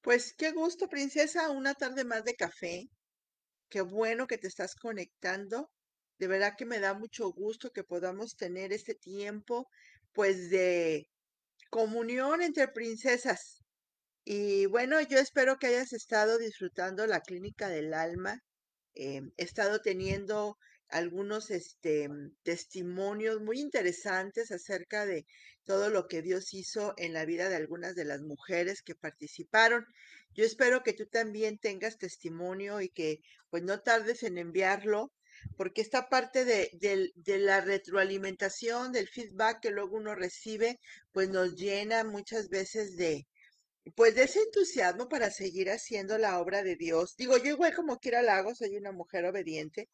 Pues qué gusto, princesa, una tarde más de café. Qué bueno que te estás conectando. De verdad que me da mucho gusto que podamos tener este tiempo, pues, de comunión entre princesas. Y bueno, yo espero que hayas estado disfrutando la Clínica del Alma. He estado teniendo algunos testimonios muy interesantes acerca de todo lo que Dios hizo en la vida de algunas de las mujeres que participaron. Yo espero que tú también tengas testimonio y que pues no tardes en enviarlo, porque esta parte de la retroalimentación, del feedback que luego uno recibe, pues nos llena muchas veces pues de ese entusiasmo para seguir haciendo la obra de Dios. Digo, yo igual como quiera la hago, soy una mujer obediente,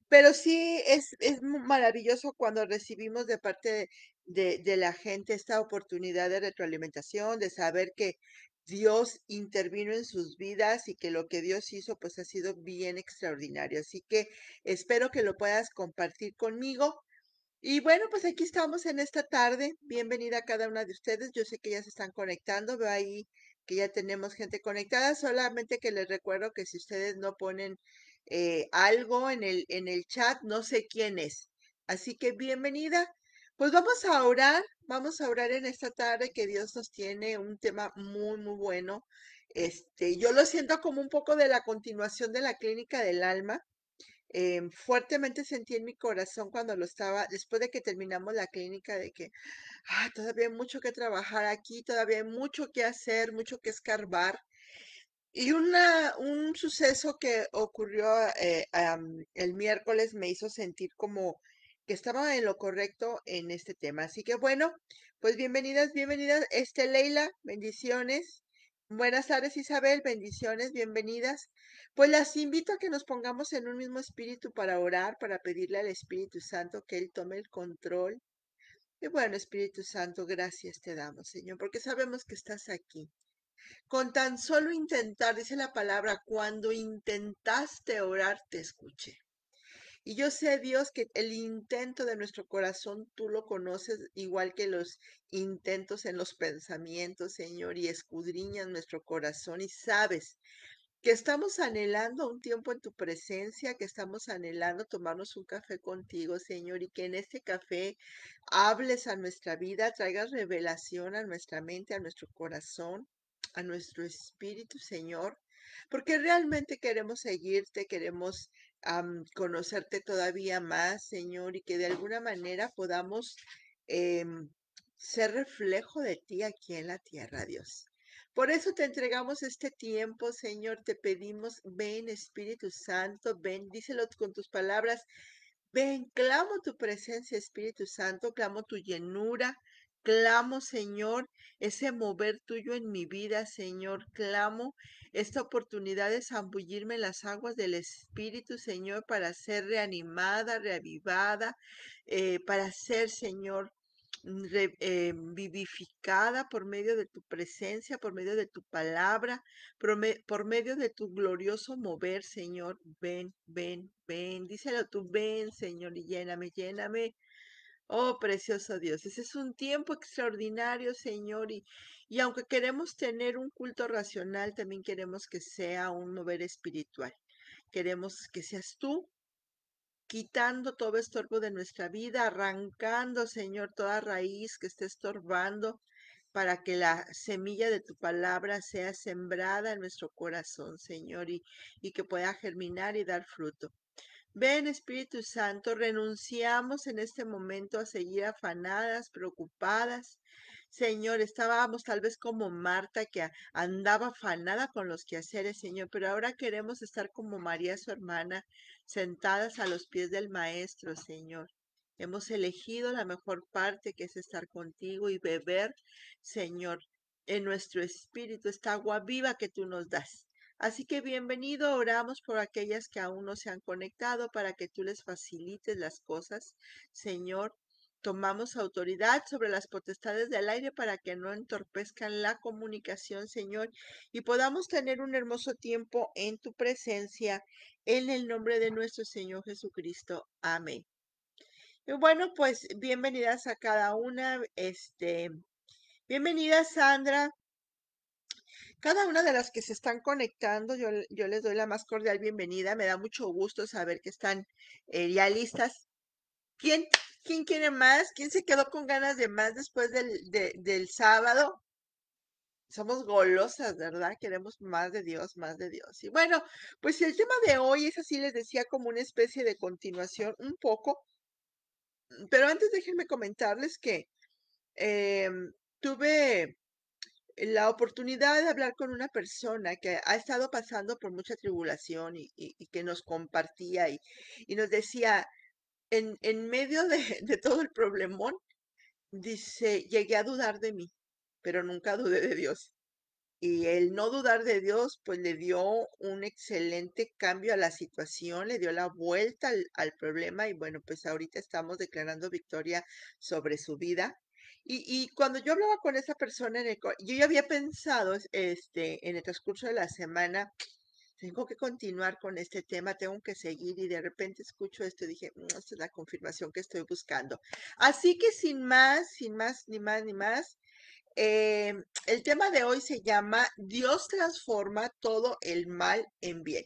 pero sí es maravilloso cuando recibimos de parte de la gente esta oportunidad de retroalimentación, de saber que Dios intervino en sus vidas y que lo que Dios hizo pues ha sido bien extraordinario. Así que espero que lo puedas compartir conmigo. Y bueno, pues aquí estamos en esta tarde. Bienvenida a cada una de ustedes. Yo sé que ya se están conectando. Veo ahí que ya tenemos gente conectada. Solamente que les recuerdo que si ustedes no ponen algo en el chat, no sé quién es. Así que bienvenida. Pues vamos a orar en esta tarde que Dios nos tiene un tema muy, muy bueno. Yo lo siento como un poco de la continuación de la clínica del alma. Fuertemente sentí en mi corazón cuando lo estaba, después de que terminamos la clínica, de que todavía hay mucho que trabajar aquí, todavía hay mucho que hacer, mucho que escarbar. Y un suceso que ocurrió el miércoles me hizo sentir como que estaba en lo correcto en este tema. Así que bueno, pues bienvenidas, bienvenidas. Leila, bendiciones. Buenas tardes, Isabel, bendiciones, bienvenidas. Pues las invito a que nos pongamos en un mismo espíritu para orar, para pedirle al Espíritu Santo que Él tome el control. Y bueno, Espíritu Santo, gracias te damos, Señor, porque sabemos que estás aquí. Con tan solo intentar, dice la palabra, cuando intentaste orar, te escuché. Y yo sé, Dios, que el intento de nuestro corazón tú lo conoces igual que los intentos en los pensamientos, Señor, y escudriñas nuestro corazón y sabes que estamos anhelando un tiempo en tu presencia, que estamos anhelando tomarnos un café contigo, Señor, y que en este café hables a nuestra vida, traigas revelación a nuestra mente, a nuestro corazón, a nuestro espíritu, Señor, porque realmente queremos seguirte, queremos conocerte todavía más, Señor, y que de alguna manera podamos em, ser reflejo de ti aquí en la tierra, Dios. Por eso te entregamos este tiempo, Señor. Te pedimos, ven Espíritu Santo, ven, díselo con tus palabras. Ven, clamo tu presencia, Espíritu Santo, clamo tu llenura, clamo, Señor, ese mover tuyo en mi vida, Señor, clamo esta oportunidad de zambullirme en las aguas del Espíritu, Señor, para ser reanimada, reavivada, para ser, Señor, vivificada por medio de tu presencia, por medio de tu palabra, por medio de tu glorioso mover, Señor. Ven, ven, ven. Díselo tú, ven, Señor, y lléname, lléname. Oh, precioso Dios, ese es un tiempo extraordinario, Señor, y aunque queremos tener un culto racional, también queremos que sea un mover espiritual. Queremos que seas tú quitando todo estorbo de nuestra vida, arrancando, Señor, toda raíz que esté estorbando, para que la semilla de tu palabra sea sembrada en nuestro corazón, Señor, y que pueda germinar y dar fruto. Ven, Espíritu Santo, renunciamos en este momento a seguir afanadas, preocupadas. Señor, estábamos tal vez como Marta que andaba afanada con los quehaceres, Señor, pero ahora queremos estar como María, su hermana, sentadas a los pies del Maestro, Señor. Hemos elegido la mejor parte que es estar contigo y beber, Señor, en nuestro espíritu esta agua viva que tú nos das. Así que bienvenido, oramos por aquellas que aún no se han conectado para que tú les facilites las cosas. Señor, tomamos autoridad sobre las potestades del aire para que no entorpezcan la comunicación, Señor, y podamos tener un hermoso tiempo en tu presencia, en el nombre de nuestro Señor Jesucristo. Amén. Y bueno, pues bienvenidas a cada una. Bienvenida, Sandra. Cada una de las que se están conectando, yo les doy la más cordial bienvenida. Me da mucho gusto saber que están ya listas. ¿Quién, quién quiere más? ¿Quién se quedó con ganas de más después del sábado? Somos golosas, ¿verdad? Queremos más de Dios, más de Dios. Y bueno, pues el tema de hoy es así, les decía, como una especie de continuación, un poco. Pero antes déjenme comentarles que tuve la oportunidad de hablar con una persona que ha estado pasando por mucha tribulación y que nos compartía y nos decía, en medio de, de todo el problemón, dice, llegué a dudar de mí, pero nunca dudé de Dios. Y el no dudar de Dios, pues le dio un excelente cambio a la situación, le dio la vuelta al problema y bueno, pues ahorita estamos declarando victoria sobre su vida. Y cuando yo hablaba con esa persona, yo ya había pensado en el transcurso de la semana, tengo que continuar con este tema, tengo que seguir y de repente escucho esto y dije, esta es la confirmación que estoy buscando. Así que sin más, ni más, ni más. El tema de hoy se llama Dios transforma todo el mal en bien.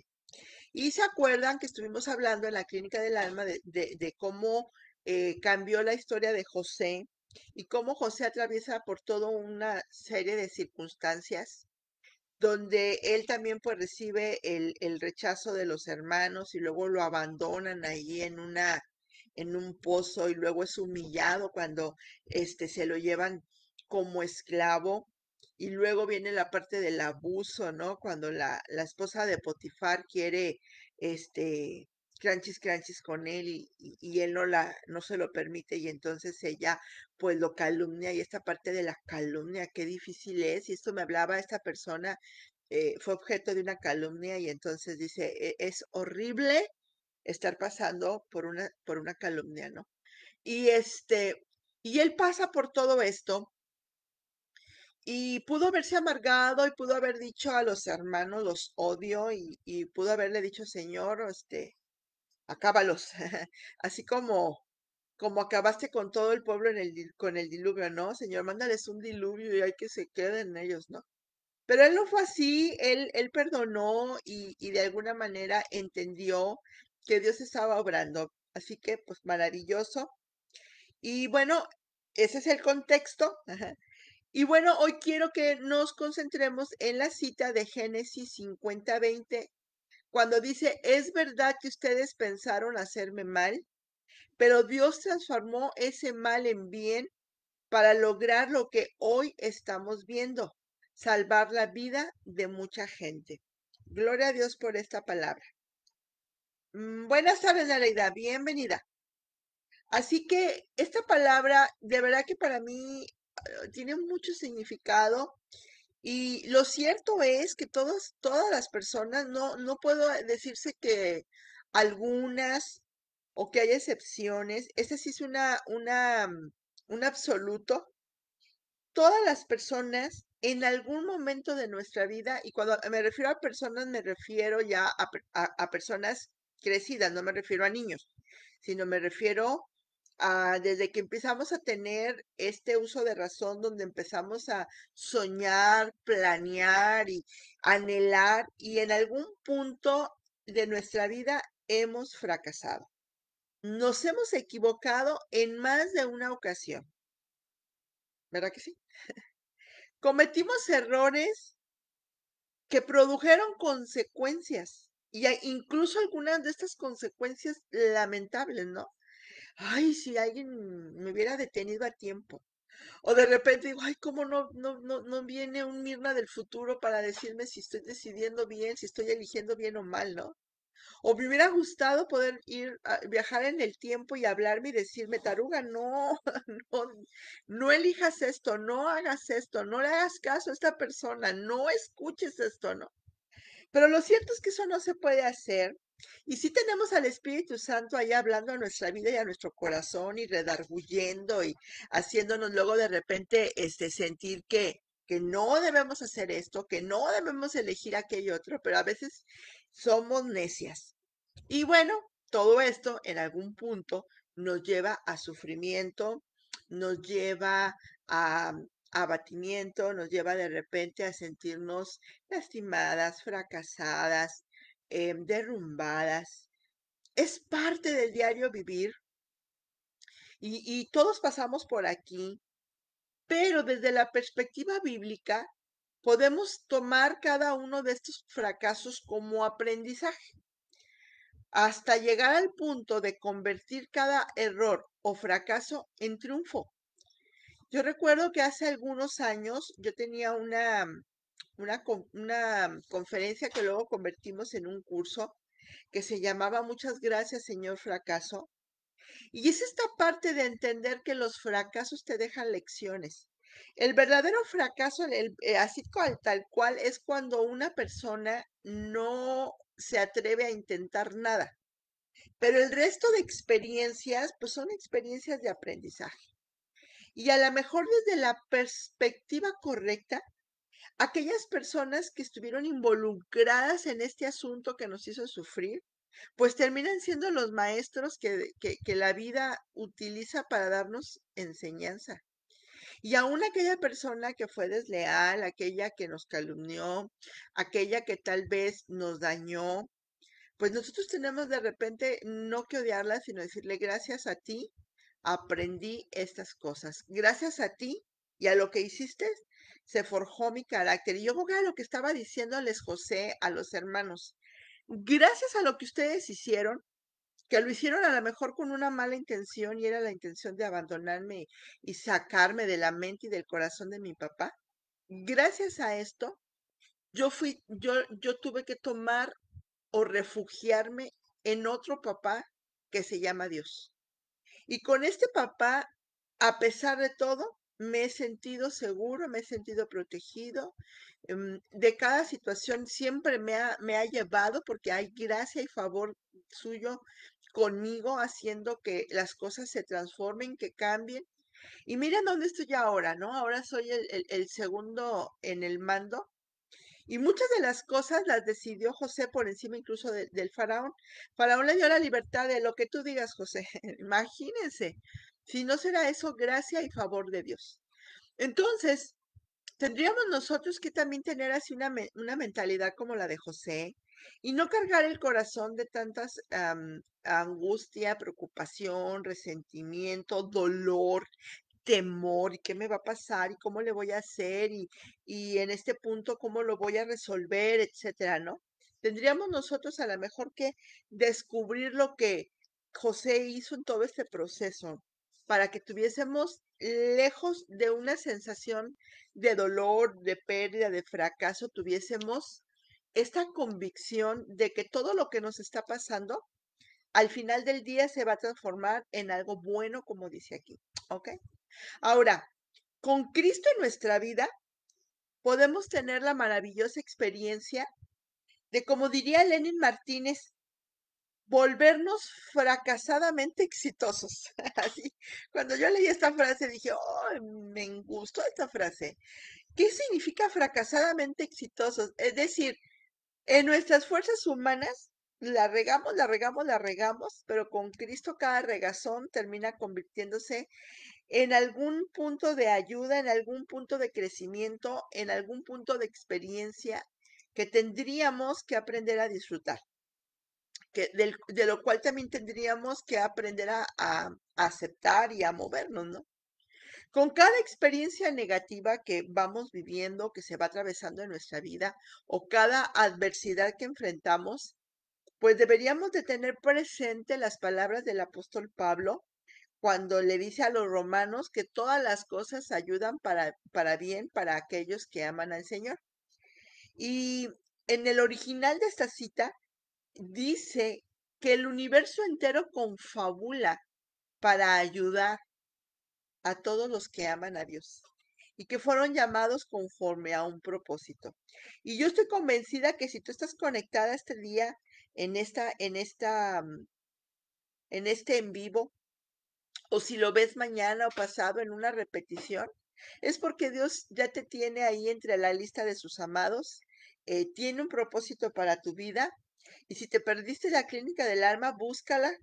Y se acuerdan que estuvimos hablando en la Clínica del Alma de cómo cambió la historia de José y cómo José atraviesa por toda una serie de circunstancias donde él también pues recibe el rechazo de los hermanos y luego lo abandonan ahí en un pozo y luego es humillado cuando se lo llevan como esclavo. Y luego viene la parte del abuso, ¿no? Cuando la esposa de Potifar quiere, este, cranchis con él y él no se lo permite y entonces ella pues lo calumnia y esta parte de la calumnia, qué difícil es. Y esto me hablaba esta persona, fue objeto de una calumnia y entonces dice, Es horrible estar pasando por una calumnia, ¿no? Y y él pasa por todo esto y pudo haberse amargado y pudo haber dicho a los hermanos, los odio y pudo haberle dicho, Señor, acábalos, así como acabaste con todo el pueblo con el diluvio, ¿no? Señor, mándales un diluvio y hay que se queden ellos, ¿no? Pero él no fue así, él perdonó y de alguna manera entendió que Dios estaba obrando. Así que, pues maravilloso. Y bueno, ese es el contexto. Ajá. Y bueno, hoy quiero que nos concentremos en la cita de Génesis 50:20, cuando dice, es verdad que ustedes pensaron hacerme mal, pero Dios transformó ese mal en bien para lograr lo que hoy estamos viendo, salvar la vida de mucha gente. Gloria a Dios por esta palabra. Buenas tardes, Aleida, bienvenida. Así que esta palabra, de verdad que para mí tiene mucho significado y lo cierto es que todas las personas, no puedo decirse que algunas o que hay excepciones, esta sí es un absoluto. Todas las personas en algún momento de nuestra vida, y cuando me refiero a personas, me refiero ya a personas crecidas, no me refiero a niños, sino me refiero a desde que empezamos a tener este uso de razón, donde empezamos a soñar, planear y anhelar, y en algún punto de nuestra vida hemos fracasado. Nos hemos equivocado en más de una ocasión, ¿verdad que sí? Cometimos errores que produjeron consecuencias y incluso algunas de estas consecuencias lamentables, ¿no? Ay, si alguien me hubiera detenido a tiempo. O de repente digo, ay, ¿cómo no viene un Mirna del futuro para decirme si estoy decidiendo bien, si estoy eligiendo bien o mal, ¿no? O me hubiera gustado poder viajar en el tiempo y hablarme y decirme, Taruga, no, no, no elijas esto, no hagas esto, no le hagas caso a esta persona, no escuches esto, ¿no? Pero lo cierto es que eso no se puede hacer. Y sí tenemos al Espíritu Santo ahí hablando a nuestra vida y a nuestro corazón y redarguyendo y haciéndonos luego de repente sentir que no debemos hacer esto, que no debemos elegir aquello otro, pero a veces somos necias. Y bueno, todo esto en algún punto nos lleva a sufrimiento, nos lleva a, abatimiento, nos lleva de repente a sentirnos lastimadas, fracasadas, derrumbadas. Es parte del diario vivir y todos pasamos por aquí, pero desde la perspectiva bíblica podemos tomar cada uno de estos fracasos como aprendizaje, hasta llegar al punto de convertir cada error o fracaso en triunfo. Yo recuerdo que hace algunos años yo tenía una conferencia que luego convertimos en un curso que se llamaba Muchas gracias, señor fracaso. Y es esta parte de entender que los fracasos te dejan lecciones. El verdadero fracaso, así tal cual, es cuando una persona no se atreve a intentar nada. Pero el resto de experiencias, pues son experiencias de aprendizaje. Y a lo mejor desde la perspectiva correcta, aquellas personas que estuvieron involucradas en este asunto que nos hizo sufrir, pues terminan siendo los maestros que la vida utiliza para darnos enseñanza. Y aún aquella persona que fue desleal, aquella que nos calumnió, aquella que tal vez nos dañó, pues nosotros tenemos de repente no que odiarla, sino decirle gracias a ti, aprendí estas cosas. Gracias a ti y a lo que hiciste, se forjó mi carácter. Y yo creo que era lo que estaba diciéndoles José a los hermanos. Gracias a lo que ustedes hicieron, que lo hicieron a lo mejor con una mala intención y era la intención de abandonarme y sacarme de la mente y del corazón de mi papá. Gracias a esto, yo tuve que tomar o refugiarme en otro papá que se llama Dios. Y con este papá, a pesar de todo, me he sentido seguro, me he sentido protegido. De cada situación siempre me ha llevado porque hay gracia y favor suyo conmigo, haciendo que las cosas se transformen, que cambien. Y miren dónde estoy ahora, ¿no? Ahora soy el segundo en el mando y muchas de las cosas las decidió José por encima incluso del faraón. Faraón le dio la libertad de lo que tú digas, José. Imagínense, si no será eso gracia y favor de Dios. Entonces, tendríamos nosotros que también tener así una mentalidad como la de José y no cargar el corazón de tantas angustia, preocupación, resentimiento, dolor, temor, y qué me va a pasar, y cómo le voy a hacer, y en este punto cómo lo voy a resolver, etcétera, ¿no? Tendríamos nosotros a lo mejor que descubrir lo que José hizo en todo este proceso para que tuviésemos lejos de una sensación de dolor, de pérdida, de fracaso, tuviésemos esta convicción de que todo lo que nos está pasando al final del día se va a transformar en algo bueno, como dice aquí. ¿Ok? Ahora, con Cristo en nuestra vida, podemos tener la maravillosa experiencia de, como diría Lenin Martínez, volvernos fracasadamente exitosos. Así, cuando yo leí esta frase dije, oh, me gustó esta frase. ¿Qué significa fracasadamente exitosos? Es decir, en nuestras fuerzas humanas la regamos, la regamos, la regamos, pero con Cristo cada regazón termina convirtiéndose en algún punto de ayuda, en algún punto de crecimiento, en algún punto de experiencia que tendríamos que aprender a disfrutar, de lo cual también tendríamos que aprender a aceptar y a movernos, ¿no? Con cada experiencia negativa que vamos viviendo, que se va atravesando en nuestra vida, o cada adversidad que enfrentamos, pues deberíamos de tener presente las palabras del apóstol Pablo cuando le dice a los romanos que todas las cosas ayudan para bien para aquellos que aman al Señor. Y en el original de esta cita dice que el universo entero confabula para ayudar a todos los que aman a Dios y que fueron llamados conforme a un propósito. Y yo estoy convencida que si tú estás conectada este día en este en vivo, o si lo ves mañana o pasado en una repetición, es porque Dios ya te tiene ahí entre la lista de sus amados, tiene un propósito para tu vida. Y si te perdiste la clínica del alma, búscala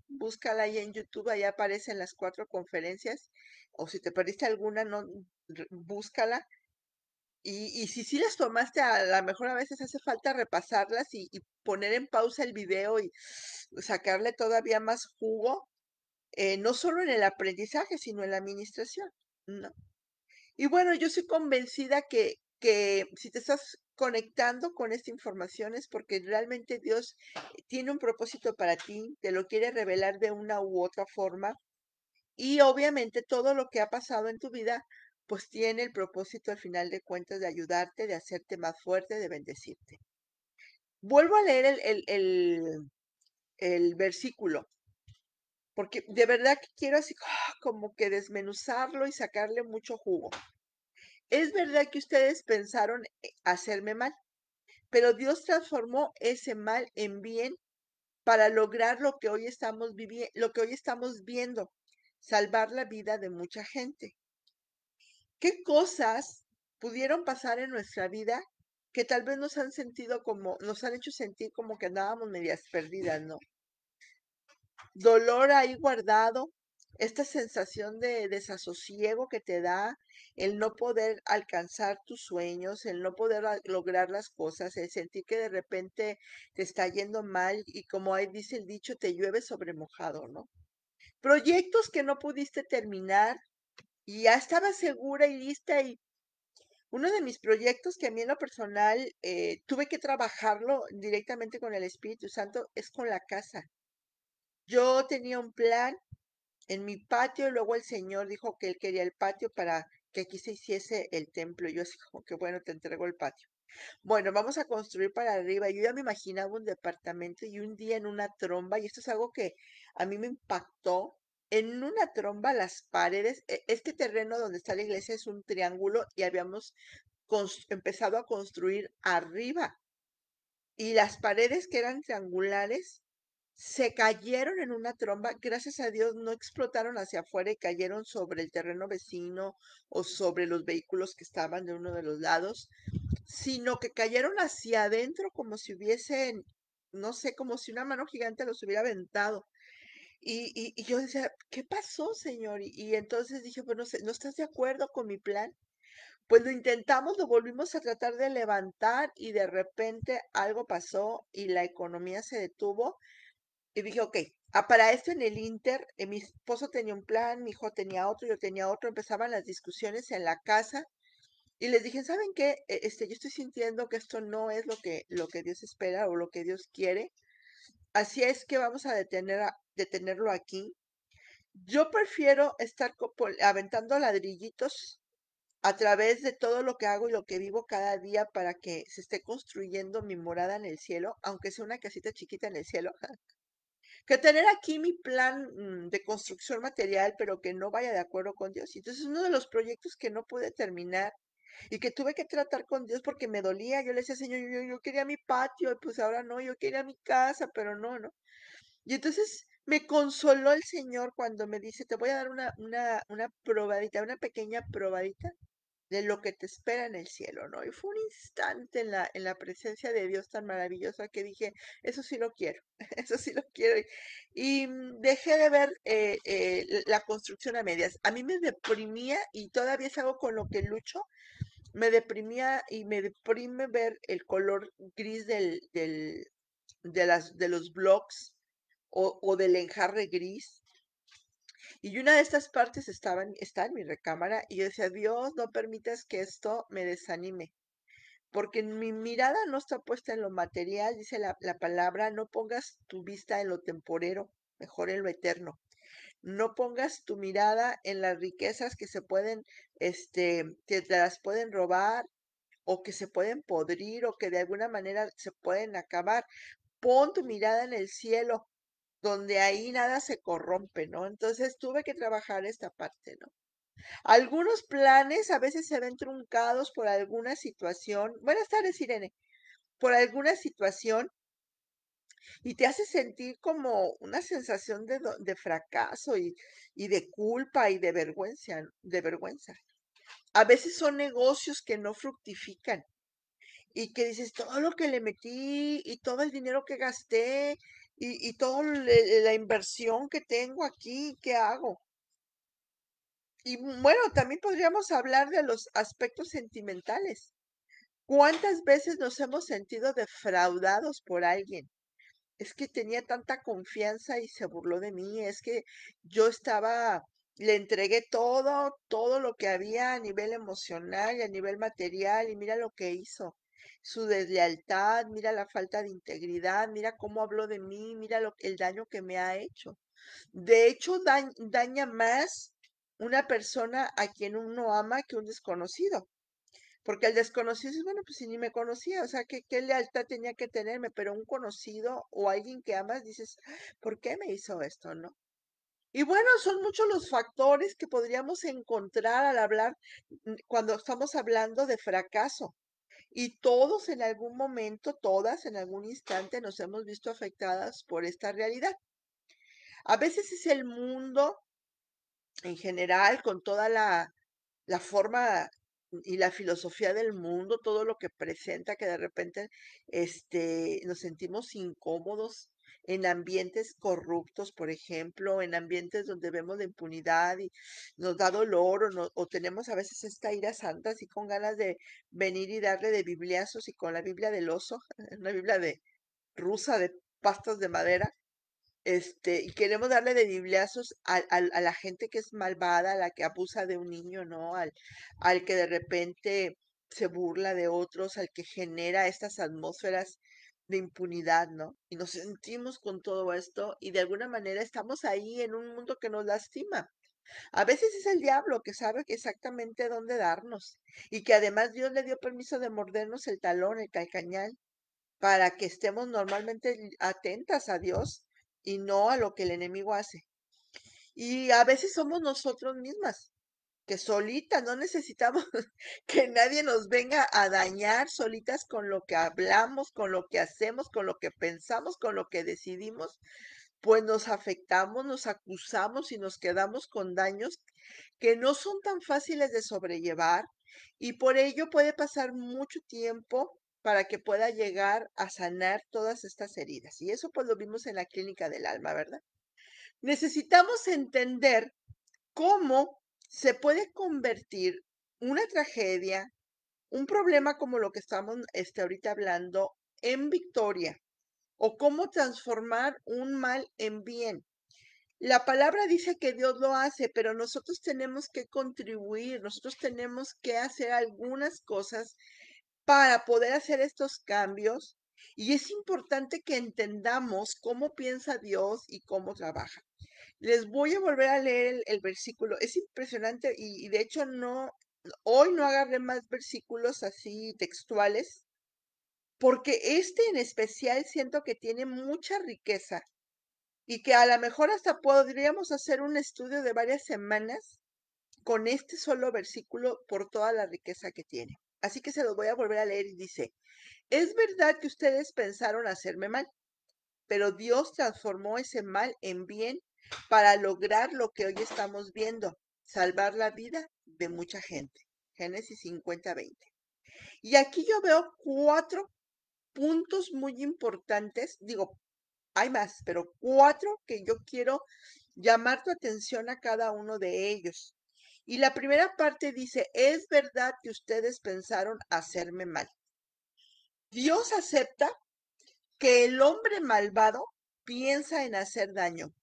ahí en YouTube, ahí aparecen las 4 conferencias. o si te perdiste alguna, no, búscala. Y si sí las tomaste, a la mejor a veces hace falta repasarlas y poner en pausa el video y sacarle todavía más jugo, no solo en el aprendizaje, sino en la administración, ¿no? Y bueno, yo soy convencida que si te estás conectando con esta información es porque realmente Dios tiene un propósito para ti, te lo quiere revelar de una u otra forma y obviamente todo lo que ha pasado en tu vida, pues tiene el propósito al final de cuentas de ayudarte, de hacerte más fuerte, de bendecirte. Vuelvo a leer el versículo, porque de verdad que quiero así como que desmenuzarlo y sacarle mucho jugo. Es verdad que ustedes pensaron hacerme mal, pero Dios transformó ese mal en bien para lograr lo que hoy estamos viviendo, lo que hoy estamos viendo, salvar la vida de mucha gente. ¿Qué cosas pudieron pasar en nuestra vida que tal vez nos han hecho sentir como que andábamos medias perdidas, ¿no? Dolor ahí guardado, esta sensación de desasosiego que te da el no poder alcanzar tus sueños, el no poder lograr las cosas, el sentir que de repente te está yendo mal y como ahí dice el dicho, te llueve sobre mojado, ¿no? Proyectos que no pudiste terminar y ya estabas segura y lista y uno de mis proyectos que a mí en lo personal tuve que trabajarlo directamente con el Espíritu Santo es con la casa. Yo tenía un plan en mi patio, y luego el Señor dijo que él quería el patio para que aquí se hiciese el templo. Yo así como que bueno, te entrego el patio. Bueno, vamos a construir para arriba. Yo ya me imaginaba un departamento y un día en una tromba, y esto es algo que a mí me impactó. En una tromba las paredes, este terreno donde está la iglesia es un triángulo y habíamos empezado a construir arriba. Y las paredes que eran triangulares se cayeron en una tromba, gracias a Dios no explotaron hacia afuera y cayeron sobre el terreno vecino o sobre los vehículos que estaban de uno de los lados, sino que cayeron hacia adentro como si hubiesen, no sé, como si una mano gigante los hubiera aventado. Y yo decía, ¿qué pasó, señor? Y entonces dije, bueno, ¿no estás de acuerdo con mi plan? Pues lo intentamos, lo volvimos a tratar de levantar y de repente algo pasó y la economía se detuvo y dije, ok, para esto en el Inter, mi esposo tenía un plan, mi hijo tenía otro, yo tenía otro, empezaban las discusiones en la casa y les dije, ¿saben qué? Yo estoy sintiendo que esto no es lo que Dios espera o lo que Dios quiere. Así es que vamos a detenerlo aquí. Yo prefiero estar aventando ladrillitos a través de todo lo que hago y lo que vivo cada día para que se esté construyendo mi morada en el cielo, aunque sea una casita chiquita en el cielo, que tener aquí mi plan de construcción material, pero que no vaya de acuerdo con Dios. Y entonces uno de los proyectos que no pude terminar y que tuve que tratar con Dios porque me dolía, yo le decía, Señor, yo quería mi patio, y pues ahora no, yo quería mi casa, pero no, ¿no? Y entonces me consoló el Señor cuando me dice, te voy a dar una probadita, una pequeña probadita de lo que te espera en el cielo, ¿no? Y fue un instante en la presencia de Dios tan maravillosa que dije, eso sí lo quiero, eso sí lo quiero. Dejé de ver la construcción a medias. A mí me deprimía y todavía es algo con lo que lucho. Me deprimía y me deprime ver el color gris de los blocks o del enjarre gris. Y una de estas partes está en mi recámara y yo decía, Dios, no permitas que esto me desanime, porque mi mirada no está puesta en lo material, dice la palabra, no pongas tu vista en lo temporero, mejor en lo eterno. No pongas tu mirada en las riquezas que se pueden, que te las pueden robar o que se pueden podrir o que de alguna manera se pueden acabar. Pon tu mirada en el cielo, donde ahí nada se corrompe, ¿no? Entonces tuve que trabajar esta parte, ¿no? Algunos planes a veces se ven truncados por alguna situación. Buenas tardes, Irene. Por alguna situación y te hace sentir como una sensación de fracaso y de culpa y de vergüenza. A veces son negocios que no fructifican y que dices todo lo que le metí y todo el dinero que gasté y toda la inversión que tengo aquí, ¿qué hago? Y bueno, también podríamos hablar de los aspectos sentimentales. ¿Cuántas veces nos hemos sentido defraudados por alguien? Es que tenía tanta confianza y se burló de mí, es que yo estaba le entregué todo, todo lo que había a nivel emocional y a nivel material, y mira lo que hizo. Su deslealtad, mira la falta de integridad, mira cómo habló de mí, mira el daño que me ha hecho. De hecho, daña más una persona a quien uno ama que un desconocido. Porque el desconocido dices, bueno, pues si ni me conocía, o sea, ¿qué lealtad tenía que tenerme? Pero un conocido o alguien que amas, dices, ¿por qué me hizo esto, no? Y bueno, son muchos los factores que podríamos encontrar al hablar cuando estamos hablando de fracaso. Y todos en algún momento, todas en algún instante nos hemos visto afectadas por esta realidad. A veces es el mundo en general, con toda la forma y la filosofía del mundo, todo lo que presenta, que de repente, nos sentimos incómodos en ambientes corruptos, por ejemplo, en ambientes donde vemos la impunidad y nos da dolor, o tenemos a veces esta ira santa, así con ganas de venir y darle de bibliazos, y con la Biblia del oso, una Biblia de rusa de pastas de madera, y queremos darle de bibliazos a la gente que es malvada, a la que abusa de un niño, ¿no? Al que de repente se burla de otros, al que genera estas atmósferas de impunidad, ¿no? Y nos sentimos con todo esto y de alguna manera estamos ahí en un mundo que nos lastima. A veces es el diablo que sabe exactamente dónde darnos y que además Dios le dio permiso de mordernos el talón, el calcañal, para que estemos normalmente atentas a Dios y no a lo que el enemigo hace. Y a veces somos nosotros mismas, que solitas, no necesitamos que nadie nos venga a dañar, solitas con lo que hablamos, con lo que hacemos, con lo que pensamos, con lo que decidimos, pues nos afectamos, nos acusamos y nos quedamos con daños que no son tan fáciles de sobrellevar, y por ello puede pasar mucho tiempo para que pueda llegar a sanar todas estas heridas. Y eso pues lo vimos en la clínica del alma, ¿verdad? Necesitamos entender cómo se puede convertir una tragedia, un problema como lo que estamos ahorita hablando, en victoria, o cómo transformar un mal en bien. La palabra dice que Dios lo hace, pero nosotros tenemos que contribuir, nosotros tenemos que hacer algunas cosas para poder hacer estos cambios. Y es importante que entendamos cómo piensa Dios y cómo trabaja. Les voy a volver a leer el versículo. Es impresionante y de hecho hoy no agarré más versículos así textuales, porque este en especial siento que tiene mucha riqueza y que a lo mejor hasta podríamos hacer un estudio de varias semanas con este solo versículo por toda la riqueza que tiene. Así que se los voy a volver a leer y dice, es verdad que ustedes pensaron hacerme mal, pero Dios transformó ese mal en bien para lograr lo que hoy estamos viendo, salvar la vida de mucha gente. Génesis 50:20. Y aquí yo veo 4 puntos muy importantes, digo, hay más, pero 4 que yo quiero llamar tu atención a cada uno de ellos. Y la primera parte dice, es verdad que ustedes pensaron hacerme mal. Dios acepta que el hombre malvado piensa en hacer daño.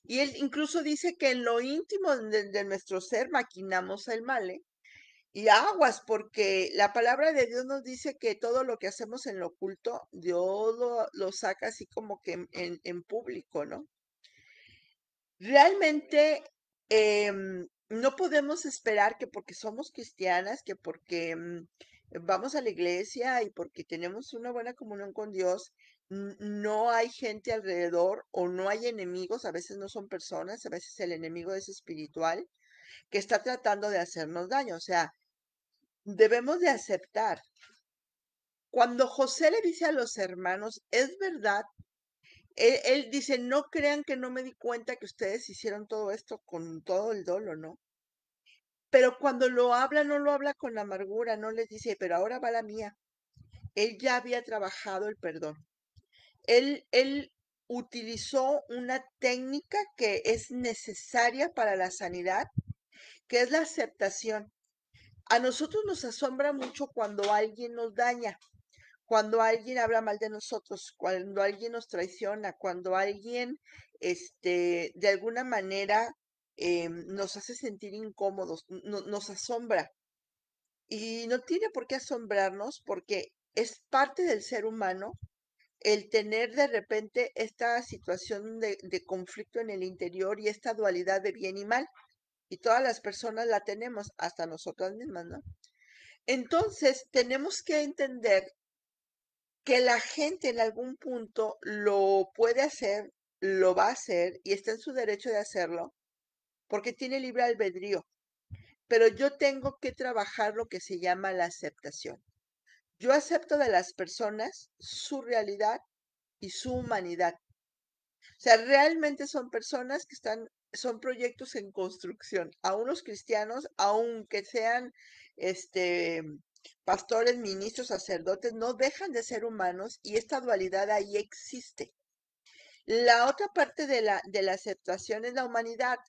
Y él incluso dice que en lo íntimo de nuestro ser maquinamos el mal, ¿eh? Y aguas, porque la palabra de Dios nos dice que todo lo que hacemos en lo oculto, Dios lo saca así como que en público, ¿no? Realmente no podemos esperar que porque somos cristianas, que porque vamos a la iglesia y porque tenemos una buena comunión con Dios, no hay gente alrededor o no hay enemigos, a veces no son personas, a veces el enemigo es espiritual, que está tratando de hacernos daño. O sea, debemos de aceptar. Cuando José le dice a los hermanos, es verdad, él dice, no crean que no me di cuenta que ustedes hicieron todo esto con todo el dolo, ¿no? Pero cuando lo habla, no lo habla con amargura, no les dice, pero ahora va la mía. Él ya había trabajado el perdón. Él utilizó una técnica que es necesaria para la sanidad, que es la aceptación. A nosotros nos asombra mucho cuando alguien nos daña, cuando alguien habla mal de nosotros, cuando alguien nos traiciona, cuando alguien, de alguna manera nos hace sentir incómodos, nos asombra. Y no tiene por qué asombrarnos porque es parte del ser humano el tener de repente esta situación de conflicto en el interior y esta dualidad de bien y mal. Y todas las personas la tenemos, hasta nosotras mismas, ¿no? Entonces, tenemos que entender que la gente en algún punto lo puede hacer, lo va a hacer y está en su derecho de hacerlo porque tiene libre albedrío. Pero yo tengo que trabajar lo que se llama la aceptación. Yo acepto de las personas su realidad y su humanidad. O sea, realmente son personas que son proyectos en construcción. Aún los cristianos, aunque sean este, pastores, ministros, sacerdotes, no dejan de ser humanos y esta dualidad ahí existe. La otra parte de la aceptación es la humanidad.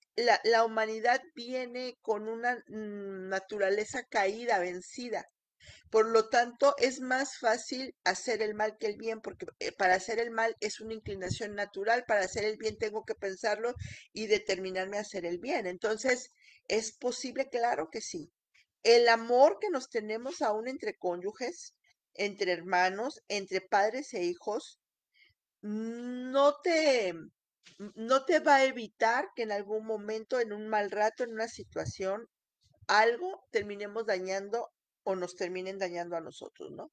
La humanidad viene con una naturaleza caída, vencida. Por lo tanto, es más fácil hacer el mal que el bien, porque para hacer el mal es una inclinación natural, para hacer el bien tengo que pensarlo y determinarme a hacer el bien. Entonces, ¿es posible? Claro que sí. El amor que nos tenemos aún entre cónyuges, entre hermanos, entre padres e hijos, no te, no te va a evitar que en algún momento, en un mal rato, en una situación, algo terminemos dañando o nos terminen dañando a nosotros, ¿no?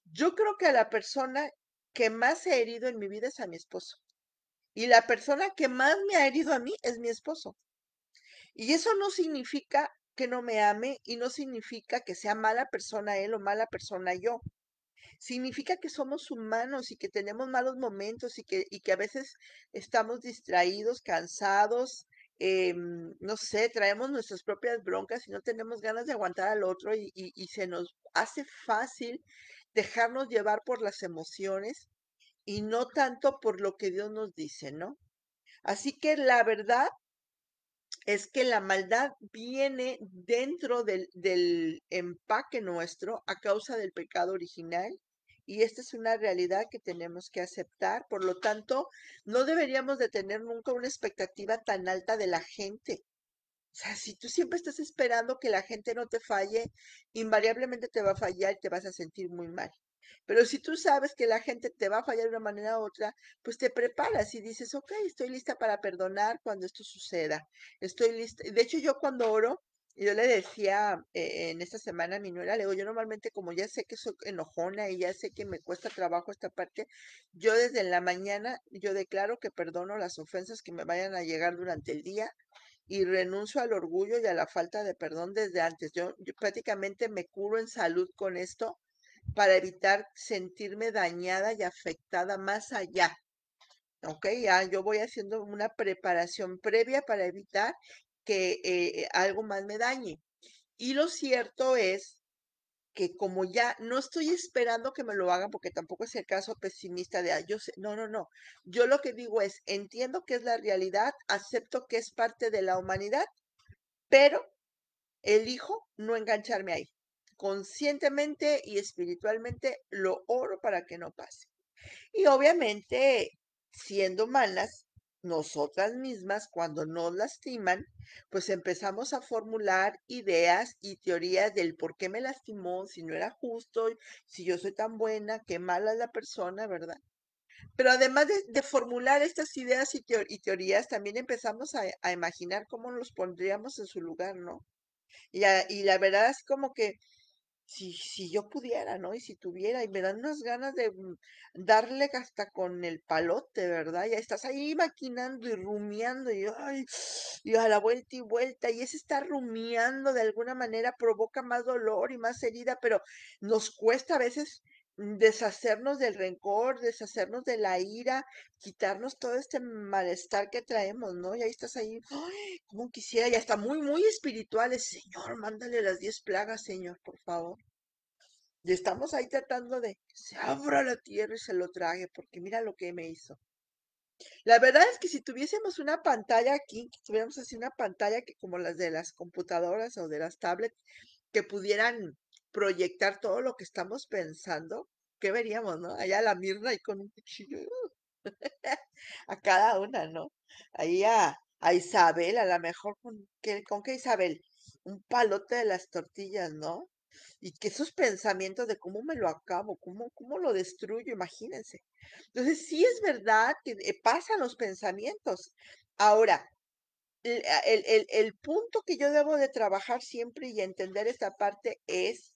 Yo creo que a la persona que más he herido en mi vida es a mi esposo. Y la persona que más me ha herido a mí es mi esposo. Y eso no significa que no me ame y no significa que sea mala persona él o mala persona yo. Significa que somos humanos y que tenemos malos momentos y que a veces estamos distraídos, cansados, no sé, traemos nuestras propias broncas y no tenemos ganas de aguantar al otro y se nos hace fácil dejarnos llevar por las emociones y no tanto por lo que Dios nos dice, ¿no? Así que la verdad es que la maldad viene dentro del empaque nuestro a causa del pecado original y esta es una realidad que tenemos que aceptar. Por lo tanto, no deberíamos de tener nunca una expectativa tan alta de la gente. O sea, si tú siempre estás esperando que la gente no te falle, invariablemente te va a fallar y te vas a sentir muy mal. Pero si tú sabes que la gente te va a fallar de una manera u otra, pues te preparas y dices, ok, estoy lista para perdonar cuando esto suceda. Estoy lista. De hecho, yo cuando oro, yo le decía en esta semana a mi nuera, le digo, yo normalmente como ya sé que soy enojona y ya sé que me cuesta trabajo esta parte, yo desde la mañana, yo declaro que perdono las ofensas que me vayan a llegar durante el día y renuncio al orgullo y a la falta de perdón desde antes. Yo prácticamente me curo en salud con esto para evitar sentirme dañada y afectada más allá. ¿Ok? Ya yo voy haciendo una preparación previa para evitar que algo más me dañe. Y lo cierto es que como ya no estoy esperando que me lo hagan, porque tampoco es el caso pesimista de, "Ay, yo sé", no, no, no. Yo lo que digo es, entiendo que es la realidad, acepto que es parte de la humanidad, pero elijo no engancharme ahí. Conscientemente y espiritualmente lo oro para que no pase. Y obviamente, siendo malas, nosotras mismas, cuando nos lastiman, pues empezamos a formular ideas y teorías del por qué me lastimó, si no era justo, si yo soy tan buena, qué mala es la persona, ¿verdad? Pero además de formular estas ideas y teorías, también empezamos a imaginar cómo nos pondríamos en su lugar, ¿no? Y la verdad es como que si yo pudiera, ¿no? Y si tuviera, y me dan unas ganas de darle hasta con el palote, ¿verdad? Ya estás ahí maquinando y rumiando y, ay, y a la vuelta y vuelta, y ese estar rumiando de alguna manera provoca más dolor y más herida, pero nos cuesta a veces deshacernos del rencor, deshacernos de la ira, quitarnos todo este malestar que traemos, ¿no? Y ahí estás ahí, ay, como quisiera, y hasta muy, muy espirituales, Señor, mándale las 10 plagas, Señor, por favor. Y estamos ahí tratando de que se abra la tierra y se lo trague, porque mira lo que me hizo. La verdad es que si tuviésemos una pantalla aquí, que tuviéramos así una pantalla que como las de las computadoras o de las tablets, que pudieran proyectar todo lo que estamos pensando, ¿qué veríamos, no? Allá la Mirna y con un cuchillo a cada una, ¿no? Ahí a Isabel, a lo mejor con qué Isabel, un palote de las tortillas, ¿no? Y que esos pensamientos de cómo me lo acabo, cómo lo destruyo, imagínense. Entonces, sí es verdad que pasan los pensamientos. Ahora, el punto que yo debo de trabajar siempre y entender esta parte es,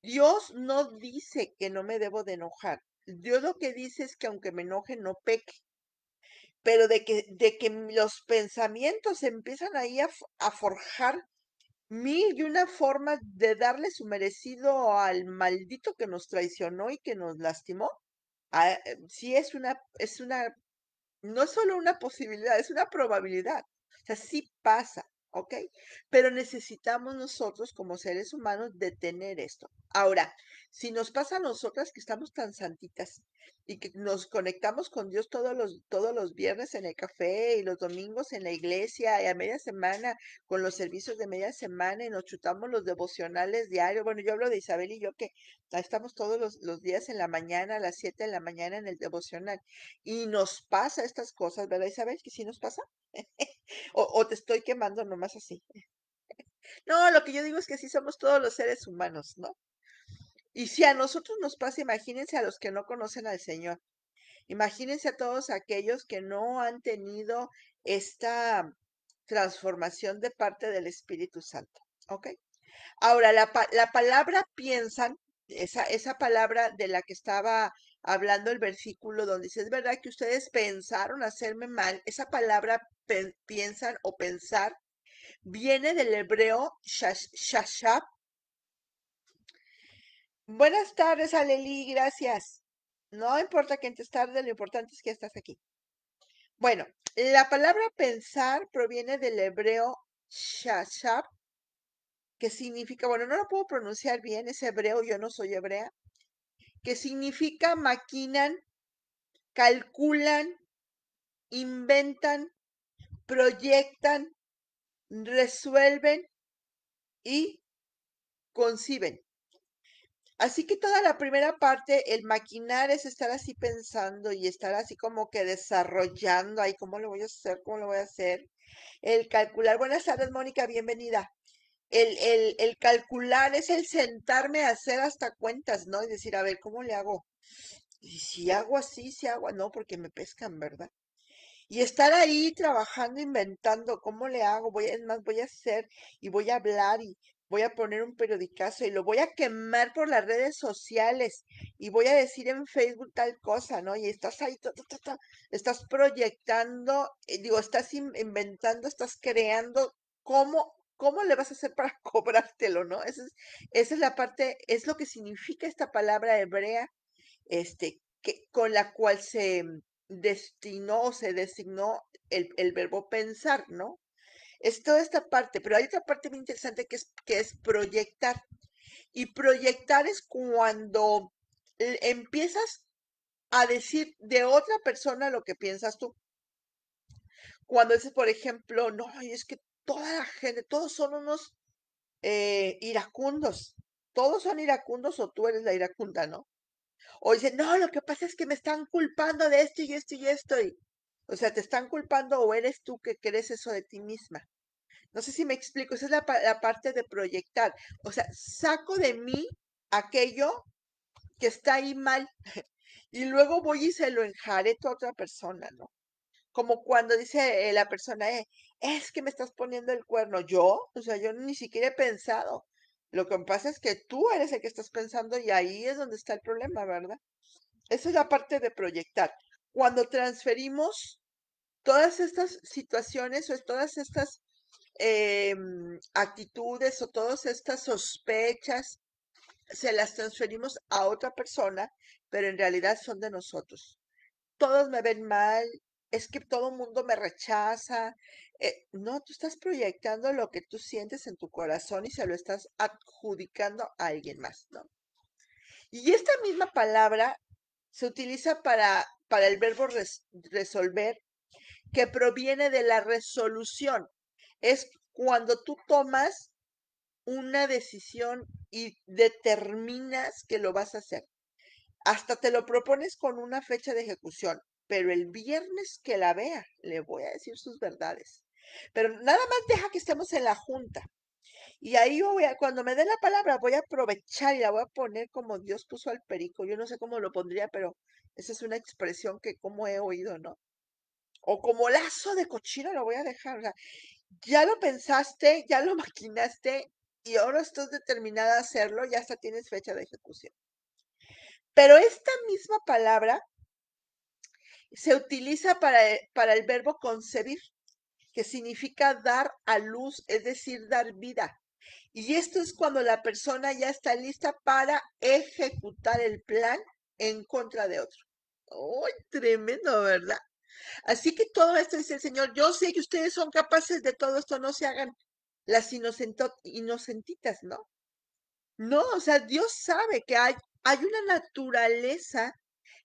Dios no dice que no me debo de enojar. Dios lo que dice es que aunque me enoje, no peque. Pero de que los pensamientos empiezan ahí a forjar mil y una formas de darle su merecido al maldito que nos traicionó y que nos lastimó. Sí es una no es solo una posibilidad, es una probabilidad. O sea, sí pasa, ¿ok? Pero necesitamos nosotros como seres humanos detener esto. Ahora, si nos pasa a nosotras que estamos tan santitas y que nos conectamos con Dios todos los viernes en el café y los domingos en la iglesia y a media semana con los servicios de media semana y nos chutamos los devocionales diarios. Bueno, yo hablo de Isabel y yo que estamos todos los días en la mañana, a las 7 de la mañana en el devocional. Y nos pasa estas cosas, ¿verdad, Isabel? Que sí nos pasa. O te estoy quemando nomás así. No, lo que yo digo es que sí somos todos los seres humanos, ¿no? Y si a nosotros nos pasa, imagínense a los que no conocen al Señor. Imagínense a todos aquellos que no han tenido esta transformación de parte del Espíritu Santo. ¿Ok? Ahora, la palabra piensan, esa palabra de la que estaba hablando el versículo donde dice, es verdad que ustedes pensaron hacerme mal, esa palabra piensan o pensar viene del hebreo shashab. Buenas tardes, Aleli, gracias. No importa que entres tarde, lo importante es que estás aquí. Bueno, la palabra pensar proviene del hebreo shashab, que significa, bueno, no lo puedo pronunciar bien, es hebreo, yo no soy hebrea, que significa maquinan, calculan, inventan, proyectan, resuelven y conciben. Así que toda la primera parte, el maquinar es estar así pensando y estar así como que desarrollando ahí cómo lo voy a hacer, cómo lo voy a hacer. El calcular, buenas tardes, Mónica, bienvenida. El calcular es el sentarme a hacer hasta cuentas, ¿no? Y decir, a ver, ¿cómo le hago? Y si hago así, si hago, no, porque me pescan, ¿verdad? Y estar ahí trabajando, inventando, ¿cómo le hago? Es más, voy a hacer y voy a hablar y voy a poner un periodicazo y lo voy a quemar por las redes sociales y voy a decir en Facebook tal cosa, ¿no? Y estás ahí, estás proyectando, digo, estás inventando, estás creando, ¿cómo le vas a hacer para cobrártelo, ¿no? Esa es la parte, es lo que significa esta palabra hebrea con la cual se destinó o se designó el verbo pensar, ¿no? Es toda esta parte, pero hay otra parte muy interesante que es proyectar. Y proyectar es cuando empiezas a decir de otra persona lo que piensas tú. Cuando dices, por ejemplo, no, es que toda la gente, todos son unos iracundos. Todos son iracundos o tú eres la iracunda, ¿no? O dicen, no, lo que pasa es que me están culpando de esto y esto y esto. O sea, te están culpando o eres tú que crees eso de ti misma. No sé si me explico, esa es la parte de proyectar. O sea, saco de mí aquello que está ahí mal y luego voy y se lo enjareto a otra persona, ¿no? Como cuando dice la persona, es que me estás poniendo el cuerno. Yo, o sea, yo ni siquiera he pensado. Lo que pasa es que tú eres el que estás pensando y ahí es donde está el problema, ¿verdad? Esa es la parte de proyectar. Cuando transferimos todas estas situaciones o todas estas actitudes o todas estas sospechas, se las transferimos a otra persona, pero en realidad son de nosotros. Todos me ven mal, es que todo el mundo me rechaza. No, tú estás proyectando lo que tú sientes en tu corazón y se lo estás adjudicando a alguien más, ¿no? Y esta misma palabra se utiliza para para el verbo resolver, que proviene de la resolución. Es cuando tú tomas una decisión y determinas que lo vas a hacer. Hasta te lo propones con una fecha de ejecución, pero el viernes que la vea, le voy a decir sus verdades. Pero nada más deja que estemos en la junta. Y ahí yo cuando me dé la palabra, voy a aprovechar y la voy a poner como Dios puso al perico. Yo no sé cómo lo pondría, pero esa es una expresión que como he oído, ¿no? O como lazo de cochino lo voy a dejar. O sea, ya lo pensaste, ya lo maquinaste y ahora estás determinada a hacerlo, ya hasta tienes fecha de ejecución. Pero esta misma palabra se utiliza para el verbo concebir, que significa dar a luz, es decir, dar vida. Y esto es cuando la persona ya está lista para ejecutar el plan en contra de otro. ¡Uy, tremendo, ¿verdad? Así que todo esto dice el Señor, yo sé que ustedes son capaces de todo esto, no se hagan las inocentitas, ¿no? No, o sea, Dios sabe que hay una naturaleza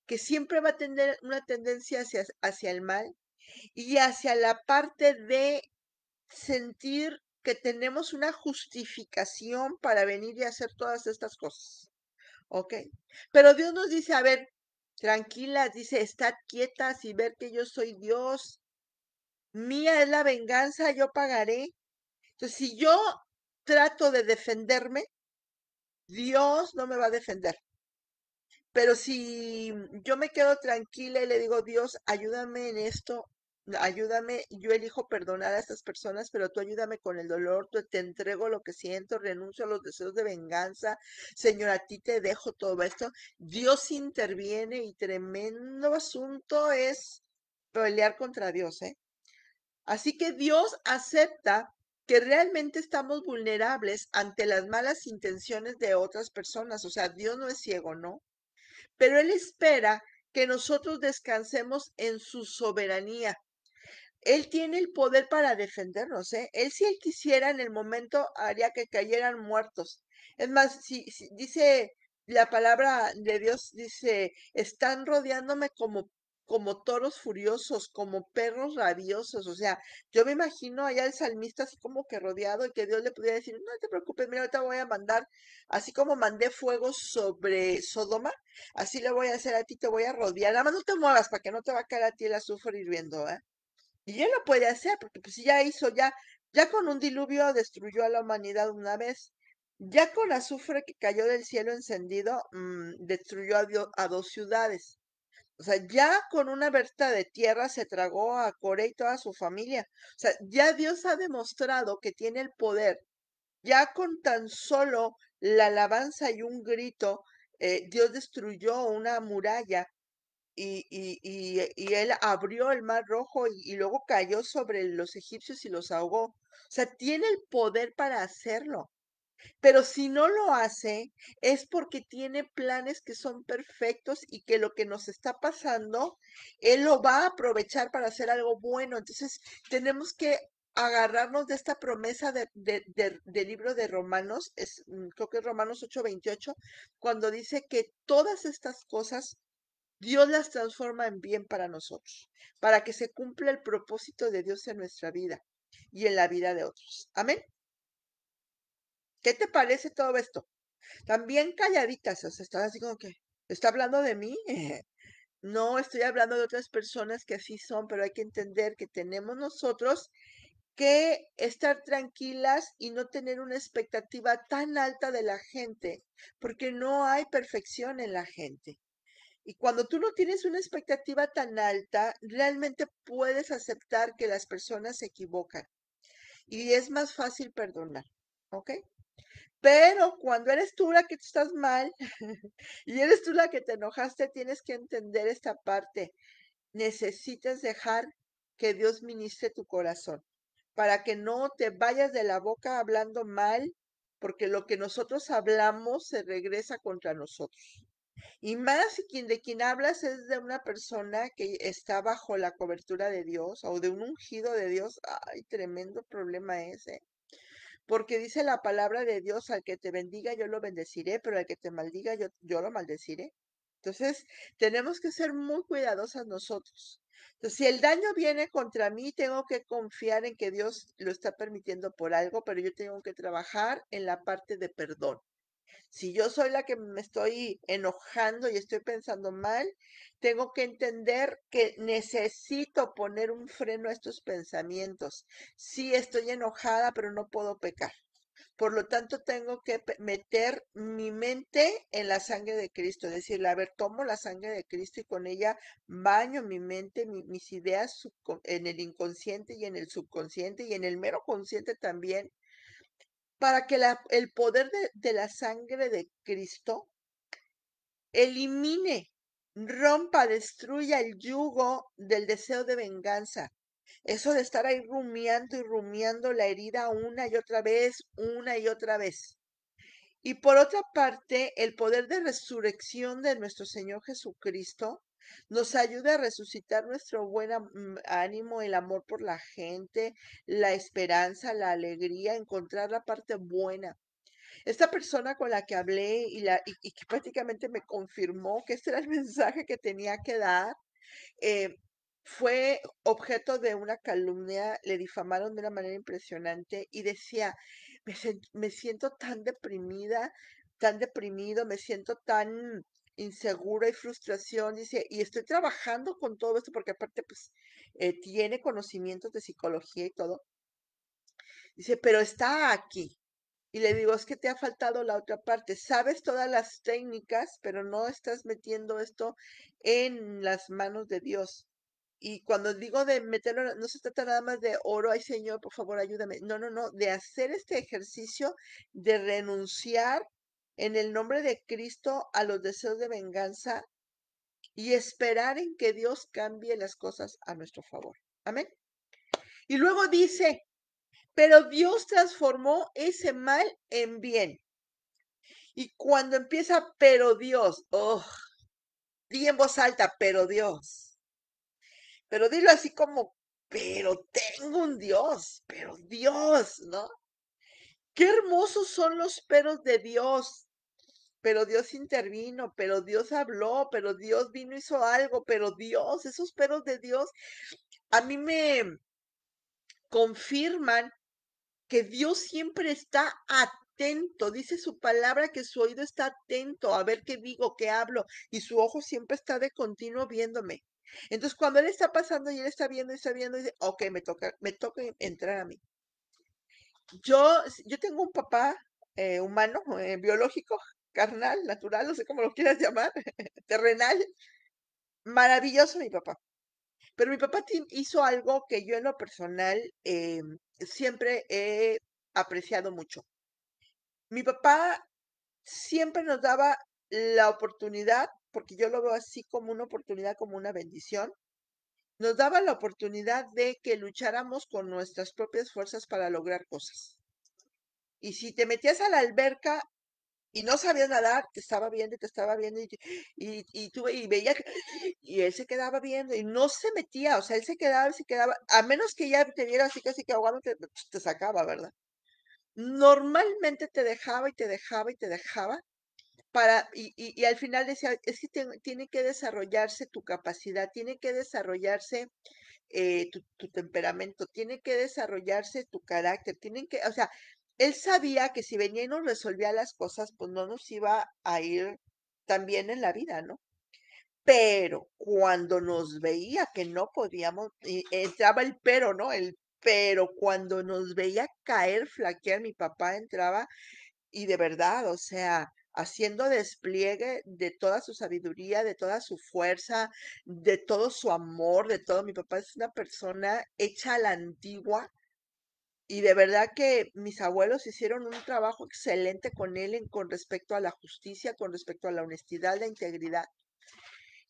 que siempre va a tener una tendencia hacia el mal y hacia la parte de sentir que tenemos una justificación para venir y hacer todas estas cosas, ¿ok? Pero Dios nos dice, a ver, tranquilas, dice, estad quietas y ver que yo soy Dios. Mía es la venganza, yo pagaré. Entonces, si yo trato de defenderme, Dios no me va a defender. Pero si yo me quedo tranquila y le digo, Dios, ayúdame en esto, ayúdame, yo elijo perdonar a estas personas, pero tú ayúdame con el dolor, tú te entrego lo que siento, renuncio a los deseos de venganza, Señor, a ti te dejo todo esto. Dios interviene y tremendo asunto es pelear contra Dios, ¿eh? Así que Dios acepta que realmente estamos vulnerables ante las malas intenciones de otras personas. O sea, Dios no es ciego, ¿no? Pero Él espera que nosotros descansemos en su soberanía. Él tiene el poder para defendernos, ¿eh? Él, si él quisiera, en el momento haría que cayeran muertos. Es más, si dice la palabra de Dios, dice, están rodeándome como toros furiosos, como perros rabiosos. O sea, yo me imagino allá el salmista así como que rodeado y que Dios le pudiera decir, no te preocupes, mira, ahorita voy a mandar, así como mandé fuego sobre Sodoma, así le voy a hacer a ti, te voy a rodear. Nada más no te muevas para que no te va a caer a ti el azufre hirviendo, ¿eh? Y él lo puede hacer, porque pues ya hizo, ya con un diluvio destruyó a la humanidad una vez. Ya con azufre que cayó del cielo encendido, destruyó a dos ciudades. O sea, ya con una verta de tierra se tragó a Coré y toda su familia. O sea, ya Dios ha demostrado que tiene el poder. Ya con tan solo la alabanza y un grito, Dios destruyó una muralla y él abrió el mar rojo y luego cayó sobre los egipcios y los ahogó. O sea, tiene el poder para hacerlo. Pero si no lo hace, es porque tiene planes que son perfectos y que lo que nos está pasando, él lo va a aprovechar para hacer algo bueno. Entonces, tenemos que agarrarnos de esta promesa del libro de Romanos, creo que es Romanos 8:28, cuando dice que todas estas cosas Dios las transforma en bien para nosotros, para que se cumpla el propósito de Dios en nuestra vida y en la vida de otros. Amén. ¿Qué te parece todo esto? También calladitas, o sea, estás así como que, ¿está hablando de mí? No, estoy hablando de otras personas que así son, pero hay que entender que tenemos nosotros que estar tranquilas y no tener una expectativa tan alta de la gente, porque no hay perfección en la gente. Y cuando tú no tienes una expectativa tan alta, realmente puedes aceptar que las personas se equivocan y es más fácil perdonar, ¿ok? Pero cuando eres tú la que estás mal y eres tú la que te enojaste, tienes que entender esta parte. Necesitas dejar que Dios ministre tu corazón para que no te vayas de la boca hablando mal, porque lo que nosotros hablamos se regresa contra nosotros. Y más si de quien hablas es de una persona que está bajo la cobertura de Dios o de un ungido de Dios. Ay, tremendo problema ese. Porque dice la palabra de Dios, al que te bendiga yo lo bendeciré, pero al que te maldiga yo lo maldeciré. Entonces, tenemos que ser muy cuidadosas nosotros. Entonces, si el daño viene contra mí, tengo que confiar en que Dios lo está permitiendo por algo, pero yo tengo que trabajar en la parte de perdón. Si yo soy la que me estoy enojando y estoy pensando mal, tengo que entender que necesito poner un freno a estos pensamientos. Sí, estoy enojada, pero no puedo pecar. Por lo tanto, tengo que meter mi mente en la sangre de Cristo, decirle, a ver, tomo la sangre de Cristo y con ella baño mi mente, mis ideas en el inconsciente y en el subconsciente y en el mero consciente también, para que el poder de la sangre de Cristo elimine, rompa, destruya el yugo del deseo de venganza. Eso de estar ahí rumiando y rumiando la herida una y otra vez. Y por otra parte, el poder de resurrección de nuestro Señor Jesucristo nos ayuda a resucitar nuestro buen ánimo, el amor por la gente, la esperanza, la alegría, encontrar la parte buena. Esta persona con la que hablé y que prácticamente me confirmó que este era el mensaje que tenía que dar, eh, fue objeto de una calumnia, le difamaron de una manera impresionante y decía, me siento tan deprimida, tan deprimido, me siento tan insegura y frustración, dice, y estoy trabajando con todo esto porque aparte, pues, tiene conocimientos de psicología y todo. Dice, pero está aquí. Y le digo, es que te ha faltado la otra parte. Sabes todas las técnicas, pero no estás metiendo esto en las manos de Dios. Y cuando digo de meterlo, no se trata nada más de oro, ay Señor, por favor, ayúdame. No, no, no, de hacer este ejercicio de renunciar en el nombre de Cristo a los deseos de venganza y esperar en que Dios cambie las cosas a nuestro favor. Amén. Y luego dice, pero Dios transformó ese mal en bien. Y cuando empieza, pero Dios, oh, di en voz alta, pero Dios. Pero dilo así como, pero tengo un Dios, pero Dios, ¿no? Qué hermosos son los peros de Dios. Pero Dios intervino, pero Dios habló, pero Dios vino, hizo algo, pero Dios, esos peros de Dios, a mí me confirman que Dios siempre está atento, dice su palabra que su oído está atento a ver qué digo, qué hablo, y su ojo siempre está de continuo viéndome. Entonces, cuando él está pasando y él está viendo, dice, ok, me toca entrar a mí. Yo tengo un papá humano, biológico, carnal, natural, no sé cómo lo quieras llamar, terrenal, maravilloso mi papá. Pero mi papá hizo algo que yo en lo personal siempre he apreciado mucho. Mi papá siempre nos daba la oportunidad, porque yo lo veo así como una oportunidad, como una bendición, nos daba la oportunidad de que lucháramos con nuestras propias fuerzas para lograr cosas. Y si te metías a la alberca y no sabías nadar, te estaba viendo y te estaba viendo y veía que, y él se quedaba viendo y no se metía, o sea, él se quedaba, a menos que ya te viera así casi que ahogado, te sacaba, ¿verdad? Normalmente te dejaba y te dejaba y te dejaba y al final decía, es que tiene que desarrollarse tu capacidad, tiene que desarrollarse tu temperamento, tiene que desarrollarse tu carácter, o sea, él sabía que si venía y nos resolvía las cosas, pues no nos iba a ir tan bien en la vida, ¿no? Pero cuando nos veía que no podíamos, y entraba el pero, ¿no? Pero cuando nos veía caer, flaquear, mi papá entraba y de verdad, o sea, haciendo despliegue de toda su sabiduría, de toda su fuerza, de todo su amor, de todo. Mi papá es una persona hecha a la antigua y de verdad que mis abuelos hicieron un trabajo excelente con él con respecto a la justicia, con respecto a la honestidad, la integridad.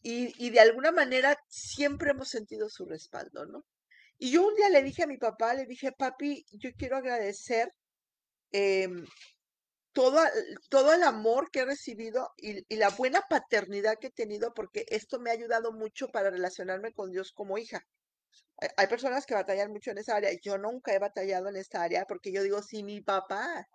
Y de alguna manera siempre hemos sentido su respaldo, ¿no? Y yo un día le dije a mi papá, le dije, papi, yo quiero agradecer em, todo el amor que he recibido y la buena paternidad que he tenido, porque esto me ha ayudado mucho para relacionarme con Dios como hija. Hay personas que batallan mucho en esa área. Yo nunca he batallado en esta área porque yo digo, si mi papá,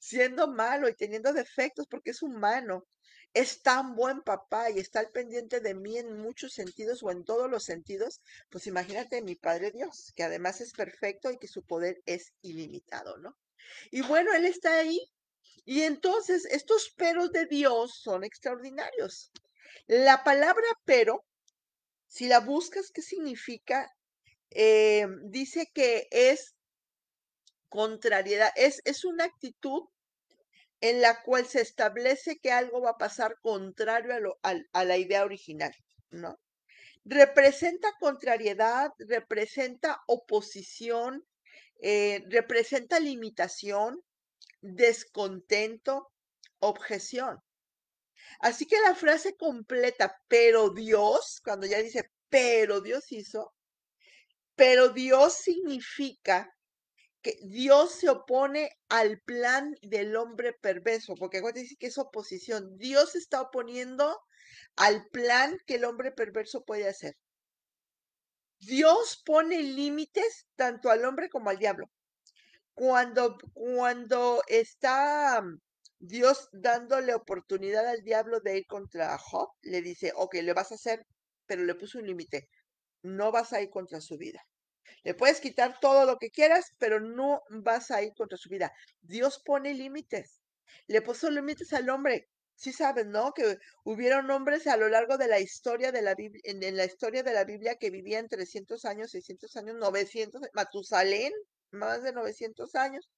siendo malo y teniendo defectos porque es humano, es tan buen papá y está al pendiente de mí en muchos sentidos o en todos los sentidos, pues imagínate mi Padre Dios, que además es perfecto y que su poder es ilimitado, ¿no? Y bueno, Él está ahí. Y entonces estos peros de Dios son extraordinarios. La palabra pero, si la buscas, ¿qué significa? Dice que es contrariedad, es una actitud en la cual se establece que algo va a pasar contrario a la idea original, ¿no? Representa contrariedad, representa oposición, representa limitación, descontento, objeción. Así que la frase completa, pero Dios, cuando ya dice, pero Dios hizo, pero Dios significa que Dios se opone al plan del hombre perverso, porque acuérdate dice que es oposición. Dios se está oponiendo al plan que el hombre perverso puede hacer. Dios pone límites tanto al hombre como al diablo. Cuando está Dios dándole oportunidad al diablo de ir contra Job, le dice, ok, le vas a hacer, pero le puso un límite. No vas a ir contra su vida. Le puedes quitar todo lo que quieras, pero no vas a ir contra su vida. Dios pone límites. Le puso límites al hombre. Sí sabes, ¿no? Que hubieron hombres a lo largo de la historia de la Biblia, en la historia de la Biblia que vivían 300 años, 600 años, 900, Matusalén, más de 900 años.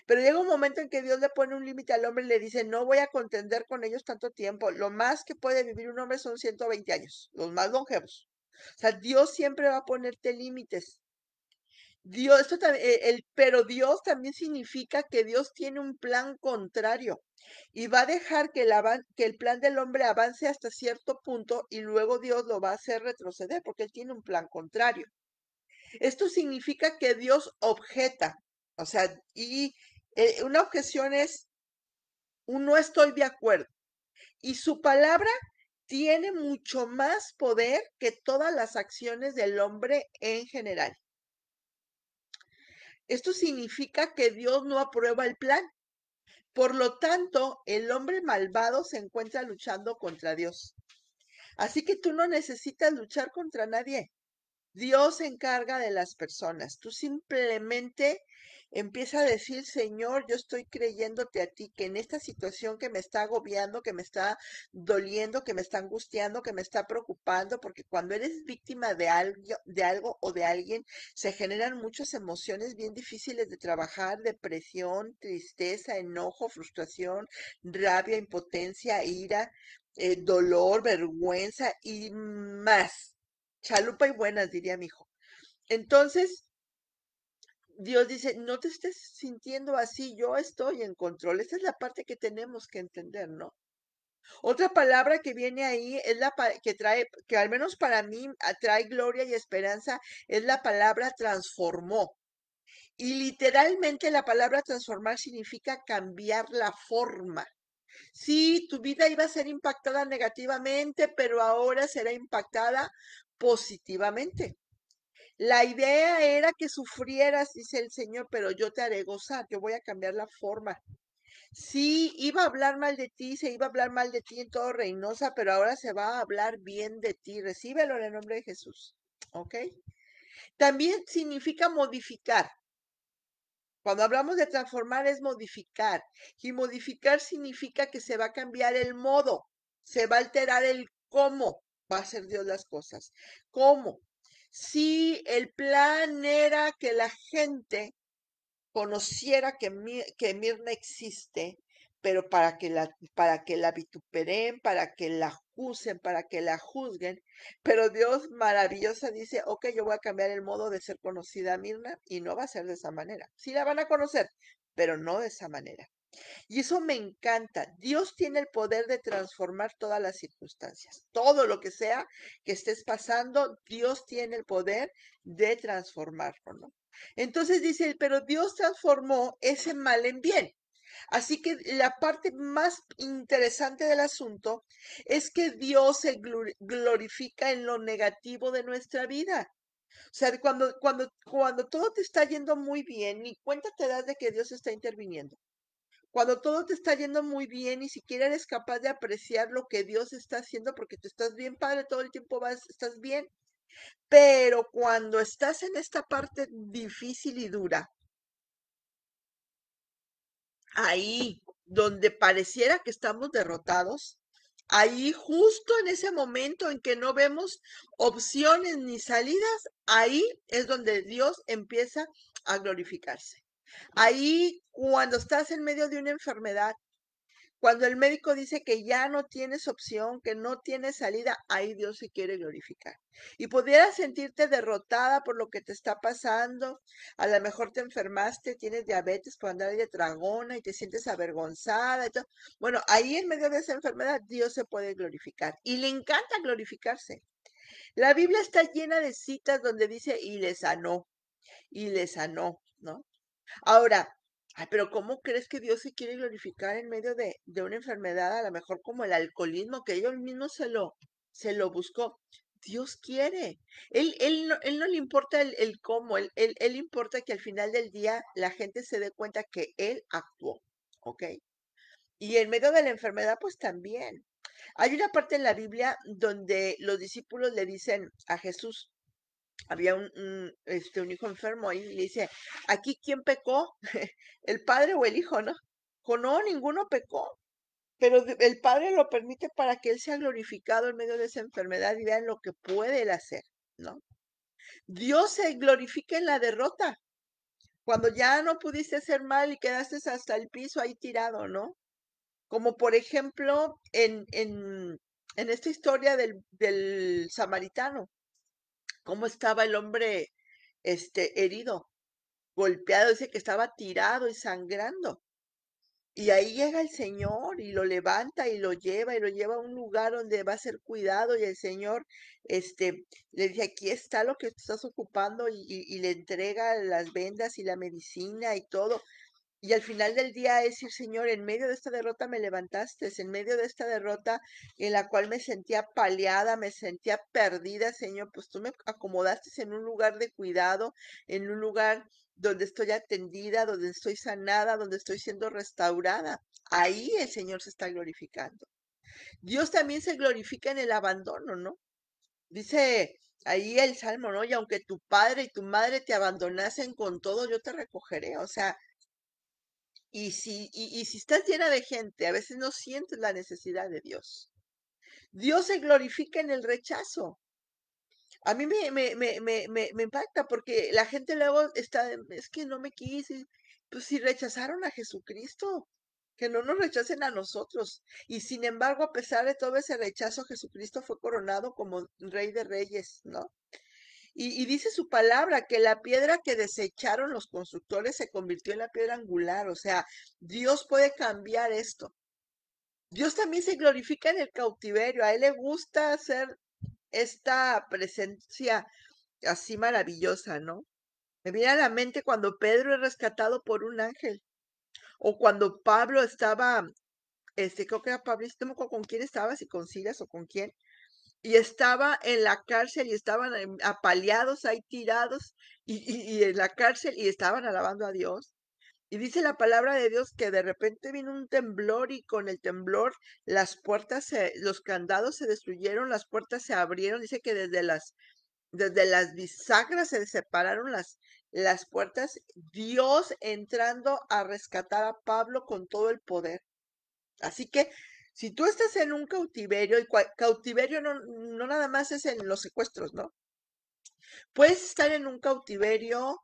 Pero llega un momento en que Dios le pone un límite al hombre y le dice, no voy a contender con ellos tanto tiempo. Lo más que puede vivir un hombre son 120 años, los más longevos. O sea, Dios siempre va a ponerte límites. Dios, esto también, pero Dios también significa que Dios tiene un plan contrario y va a dejar que el plan del hombre avance hasta cierto punto y luego Dios lo va a hacer retroceder porque Él tiene un plan contrario. Esto significa que Dios objeta, o sea, y una objeción es un no estoy de acuerdo. Y su palabra tiene mucho más poder que todas las acciones del hombre en general. Esto significa que Dios no aprueba el plan. Por lo tanto, el hombre malvado se encuentra luchando contra Dios. Así que tú no necesitas luchar contra nadie. Dios se encarga de las personas. Tú simplemente empieza a decir, Señor, yo estoy creyéndote a ti, que en esta situación que me está agobiando, que me está doliendo, que me está angustiando, que me está preocupando, porque cuando eres víctima de algo o de alguien, se generan muchas emociones bien difíciles de trabajar, depresión, tristeza, enojo, frustración, rabia, impotencia, ira, dolor, vergüenza y más. Chalupa y buenas, diría mi hijo. Entonces, Dios dice, no te estés sintiendo así, yo estoy en control. Esa es la parte que tenemos que entender, ¿no? Otra palabra que viene ahí es que trae, que al menos para mí trae gloria y esperanza, es la palabra transformó. Y literalmente la palabra transformar significa cambiar la forma. Sí, tu vida iba a ser impactada negativamente, pero ahora será impactada positivamente. La idea era que sufrieras, dice el Señor, pero yo te haré gozar, yo voy a cambiar la forma. Sí, iba a hablar mal de ti, se iba a hablar mal de ti en todo Reynosa, pero ahora se va a hablar bien de ti. Recíbelo en el nombre de Jesús. ¿Ok? También significa modificar. Cuando hablamos de transformar es modificar. Y modificar significa que se va a cambiar el modo, se va a alterar el cómo va a hacer Dios las cosas. ¿Cómo? Si el plan era que la gente conociera que Mirna existe, pero para que la vituperen, para que la acusen, para que la juzguen, pero Dios maravillosa dice, ok, yo voy a cambiar el modo de ser conocida Mirna y no va a ser de esa manera. Sí la van a conocer, pero no de esa manera. Y eso me encanta. Dios tiene el poder de transformar todas las circunstancias. Todo lo que sea que estés pasando, Dios tiene el poder de transformarlo, ¿no? Entonces dice, pero Dios transformó ese mal en bien. Así que la parte más interesante del asunto es que Dios se glorifica en lo negativo de nuestra vida. O sea, cuando todo te está yendo muy bien, ni cuenta te das de que Dios está interviniendo. Cuando todo te está yendo muy bien, ni siquiera eres capaz de apreciar lo que Dios está haciendo porque tú estás bien, padre, todo el tiempo estás bien. Pero cuando estás en esta parte difícil y dura, ahí donde pareciera que estamos derrotados, ahí justo en ese momento en que no vemos opciones ni salidas, ahí es donde Dios empieza a glorificarse. Ahí cuando estás en medio de una enfermedad, cuando el médico dice que ya no tienes opción, que no tienes salida, ahí Dios se quiere glorificar. Y pudieras sentirte derrotada por lo que te está pasando. A lo mejor te enfermaste, tienes diabetes por andar ahí de tragona y te sientes avergonzada y todo. Bueno, ahí en medio de esa enfermedad Dios se puede glorificar. Y le encanta glorificarse. La Biblia está llena de citas donde dice y le sanó, ¿no? Ahora, ay, pero ¿cómo crees que Dios se quiere glorificar en medio de una enfermedad, a lo mejor como el alcoholismo, que ellos mismos se lo buscó? Dios quiere. Él no le importa el cómo, él importa que al final del día la gente se dé cuenta que Él actuó, ¿ok? Y en medio de la enfermedad, pues también. Hay una parte en la Biblia donde los discípulos le dicen a Jesús, había un hijo enfermo y le dice, ¿aquí quién pecó? ¿El padre o el hijo, no? Dijo, no, ninguno pecó, pero el padre lo permite para que él sea glorificado en medio de esa enfermedad y vean lo que puede él hacer, ¿no? Dios se glorifica en la derrota, cuando ya no pudiste hacer mal y quedaste hasta el piso ahí tirado, ¿no? Como por ejemplo en esta historia del samaritano, cómo estaba el hombre herido, golpeado, dice que estaba tirado y sangrando. Y ahí llega el Señor y lo levanta y lo lleva a un lugar donde va a ser cuidado y el Señor, le dice, aquí está lo que estás ocupando y le entrega las vendas y la medicina y todo. Y al final del día es decir, Señor, en medio de esta derrota me levantaste, en medio de esta derrota en la cual me sentía paliada, me sentía perdida, Señor, pues tú me acomodaste en un lugar de cuidado, en un lugar donde estoy atendida, donde estoy sanada, donde estoy siendo restaurada. Ahí el Señor se está glorificando. Dios también se glorifica en el abandono, ¿no? Dice ahí el Salmo, ¿no? Y aunque tu padre y tu madre te abandonasen con todo, yo te recogeré. O sea, y si estás llena de gente, a veces no sientes la necesidad de Dios. Dios se glorifica en el rechazo. A mí me impacta porque la gente luego está, es que no me quise. Pues si rechazaron a Jesucristo, que no nos rechacen a nosotros. Y sin embargo, a pesar de todo ese rechazo, Jesucristo fue coronado como Rey de Reyes, ¿no? Y dice su palabra que la piedra que desecharon los constructores se convirtió en la piedra angular. O sea, Dios puede cambiar esto. Dios también se glorifica en el cautiverio. A Él le gusta hacer esta presencia así maravillosa, ¿no? Me viene a la mente cuando Pedro es rescatado por un ángel. O cuando Pablo estaba, creo que era Pablo, no me acuerdo con quién estaba, si con Silas o con quién, y estaba en la cárcel y estaban apaleados ahí tirados y en la cárcel y estaban alabando a Dios. Y dice la palabra de Dios que de repente vino un temblor y con el temblor las puertas, los candados se destruyeron, las puertas se abrieron. Dice que desde las bisagras se separaron las puertas. Dios entrando a rescatar a Pablo con todo el poder. Así que si tú estás en un cautiverio, y cautiverio no nada más es en los secuestros, ¿no? Puedes estar en un cautiverio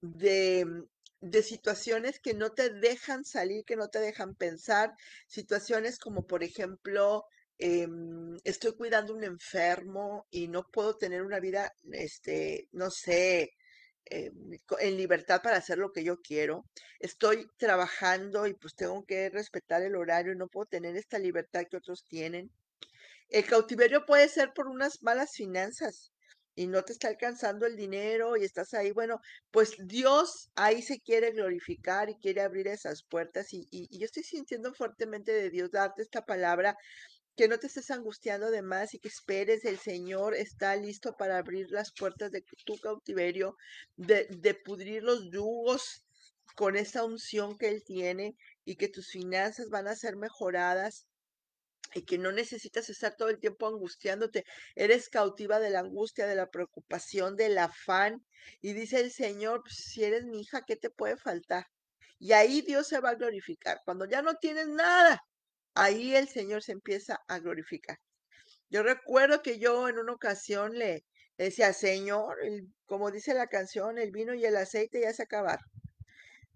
de situaciones que no te dejan salir, que no te dejan pensar, situaciones como por ejemplo, estoy cuidando a un enfermo y no puedo tener una vida, no sé, eh, en libertad para hacer lo que yo quiero. Estoy trabajando y pues tengo que respetar el horario y no puedo tener esta libertad que otros tienen. El cautiverio puede ser por unas malas finanzas y no te está alcanzando el dinero y estás ahí. Bueno, pues Dios ahí se quiere glorificar y quiere abrir esas puertas y yo estoy sintiendo fuertemente de Dios darte esta palabra que no te estés angustiando de más y que esperes, el Señor está listo para abrir las puertas de tu cautiverio, de pudrir los yugos con esa unción que Él tiene y que tus finanzas van a ser mejoradas y que no necesitas estar todo el tiempo angustiándote. Eres cautiva de la angustia, de la preocupación, del afán. Y dice el Señor, "Pues, si eres mi hija, ¿qué te puede faltar?" Y ahí Dios se va a glorificar. Cuando ya no tienes nada, ahí el Señor se empieza a glorificar. Yo recuerdo que yo en una ocasión le decía, Señor, como dice la canción, el vino y el aceite ya se acabaron.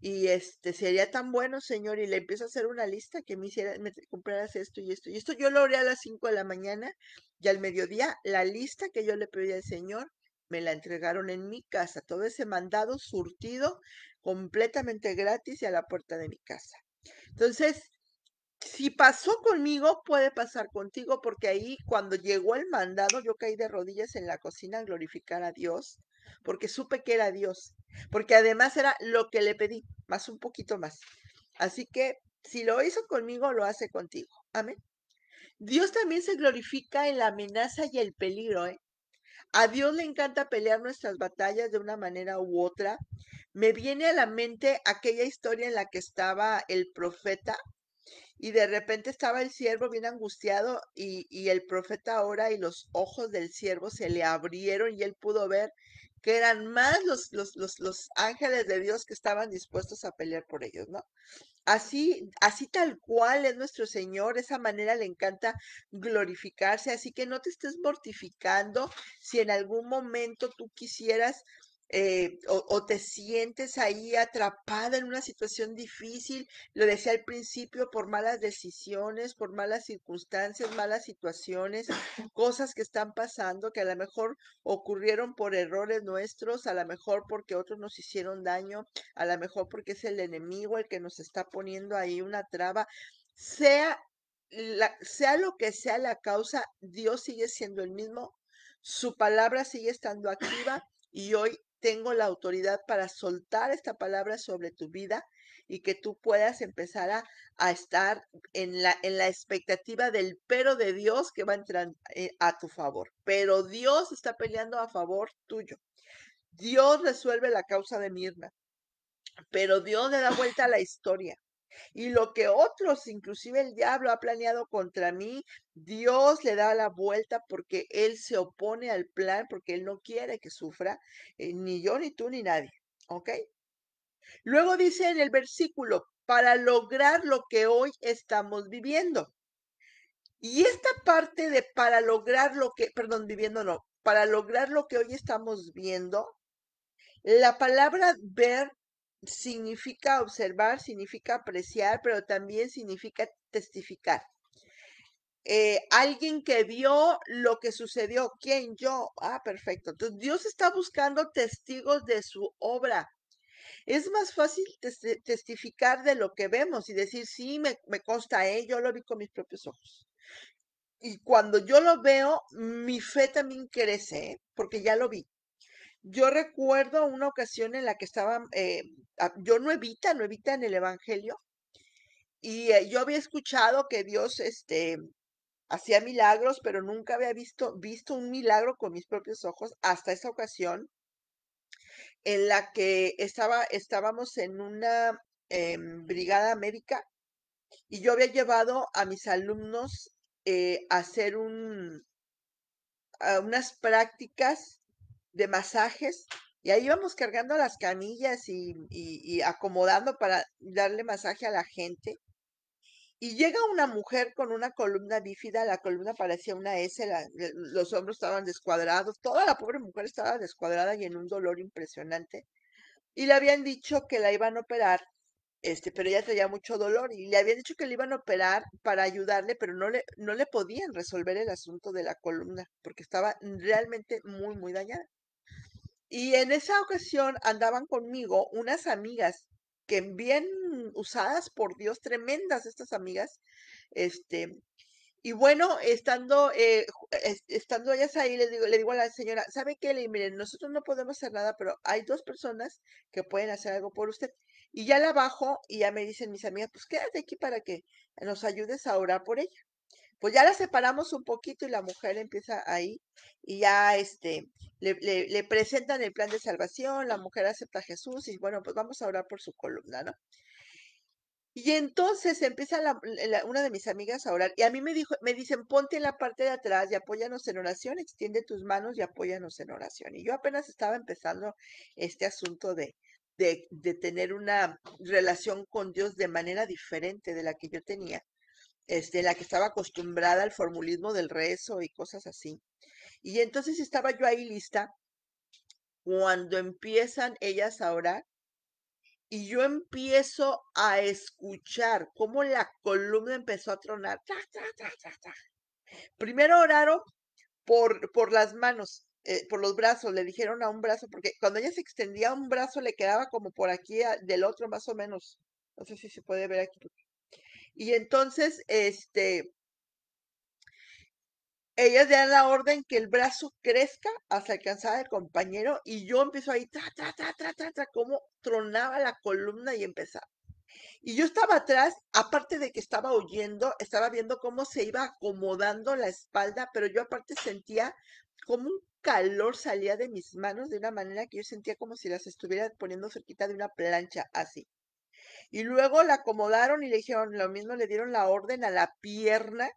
Y sería tan bueno, señor, y le empiezo a hacer una lista que me compraras esto y esto. Y esto yo lo oré a las 5 de la mañana y al mediodía la lista que yo le pedí al Señor me la entregaron en mi casa. Todo ese mandado surtido completamente gratis y a la puerta de mi casa. Entonces, si pasó conmigo, puede pasar contigo, porque ahí cuando llegó el mandado, yo caí de rodillas en la cocina a glorificar a Dios, porque supe que era Dios, porque además era lo que le pedí, más un poquito más. Así que si lo hizo conmigo, lo hace contigo. Amén. Dios también se glorifica en la amenaza y el peligro, ¿eh? A Dios le encanta pelear nuestras batallas de una manera u otra. Me viene a la mente aquella historia en la que estaba el profeta y de repente estaba el siervo bien angustiado y el profeta ora y los ojos del siervo se le abrieron y él pudo ver que eran más los ángeles de Dios que estaban dispuestos a pelear por ellos, ¿no? Así tal cual es nuestro Señor, esa manera le encanta glorificarse, así que no te estés mortificando si en algún momento tú quisieras o te sientes ahí atrapada en una situación difícil, lo decía al principio, por malas decisiones, por malas circunstancias, malas situaciones, cosas que están pasando que a lo mejor ocurrieron por errores nuestros, a lo mejor porque otros nos hicieron daño, a lo mejor porque es el enemigo el que nos está poniendo ahí una traba, sea, sea lo que sea la causa, Dios sigue siendo el mismo, su palabra sigue estando activa y hoy tengo la autoridad para soltar esta palabra sobre tu vida y que tú puedas empezar a estar en la expectativa del pero de Dios que va a entrar a tu favor. Pero Dios está peleando a favor tuyo. Dios resuelve la causa de Mirna, pero Dios le da vuelta a la historia. Y lo que otros, inclusive el diablo, ha planeado contra mí, Dios le da la vuelta porque Él se opone al plan, porque Él no quiere que sufra, ni yo, ni tú, ni nadie. ¿Ok? Luego dice en el versículo, para lograr lo que hoy estamos viviendo. Y esta parte de para lograr lo que, perdón, viviendo no, para lograr lo que hoy estamos viendo, la palabra ver significa observar, significa apreciar, pero también significa testificar. Alguien que vio lo que sucedió. ¿Quién? Yo. Ah, perfecto. Entonces Dios está buscando testigos de su obra. Es más fácil testificar de lo que vemos y decir, sí, me consta, yo lo vi con mis propios ojos. Y cuando yo lo veo, mi fe también crece, porque ya lo vi. Yo recuerdo una ocasión en la que estaba, yo nuevita en el Evangelio, y yo había escuchado que Dios, hacía milagros, pero nunca había visto un milagro con mis propios ojos hasta esa ocasión en la que estábamos en una brigada médica y yo había llevado a mis alumnos a hacer unas prácticas de masajes y ahí íbamos cargando las camillas y acomodando para darle masaje a la gente. Y llega una mujer con una columna bífida, la columna parecía una S, los hombros estaban descuadrados, toda la pobre mujer estaba descuadrada y en un dolor impresionante. Y le habían dicho que la iban a operar, pero ella tenía mucho dolor y le habían dicho que le iban a operar para ayudarle, pero no le podían resolver el asunto de la columna porque estaba realmente muy, muy dañada. Y en esa ocasión andaban conmigo unas amigas que bien usadas por Dios, tremendas estas amigas, este, y bueno, estando ellas ahí, le digo a la señora, ¿sabe qué? Le digo, miren, nosotros no podemos hacer nada, pero hay dos personas que pueden hacer algo por usted. Y ya la bajo y ya me dicen mis amigas, pues quédate aquí para que nos ayudes a orar por ella. Pues ya la separamos un poquito y la mujer empieza ahí y ya le presentan el plan de salvación, la mujer acepta a Jesús y bueno, pues vamos a orar por su columna, ¿no? Y entonces empieza una de mis amigas a orar y a mí me dicen, ponte en la parte de atrás y apóyanos en oración, extiende tus manos y apóyanos en oración. Y yo apenas estaba empezando este asunto de tener una relación con Dios de manera diferente de la que yo tenía, la que estaba acostumbrada al formulismo del rezo y cosas así. Y entonces estaba yo ahí lista cuando empiezan ellas a orar y yo empiezo a escuchar cómo la columna empezó a tronar. Tra, tra, tra, tra, tra. Primero oraron por las manos, por los brazos, le dijeron a un brazo, porque cuando ella se extendía un brazo le quedaba como por aquí del otro más o menos. No sé si se puede ver aquí. Y entonces, ellas dan la orden que el brazo crezca hasta alcanzar al compañero y yo empiezo ahí, tra, tra, tra, tra, tra, tra, como tronaba la columna y empezaba. Y yo estaba atrás, aparte de que estaba oyendo, estaba viendo cómo se iba acomodando la espalda, pero yo aparte sentía como un calor salía de mis manos de una manera que yo sentía como si las estuviera poniendo cerquita de una plancha, así. Y luego la acomodaron y le dijeron lo mismo, le dieron la orden a la pierna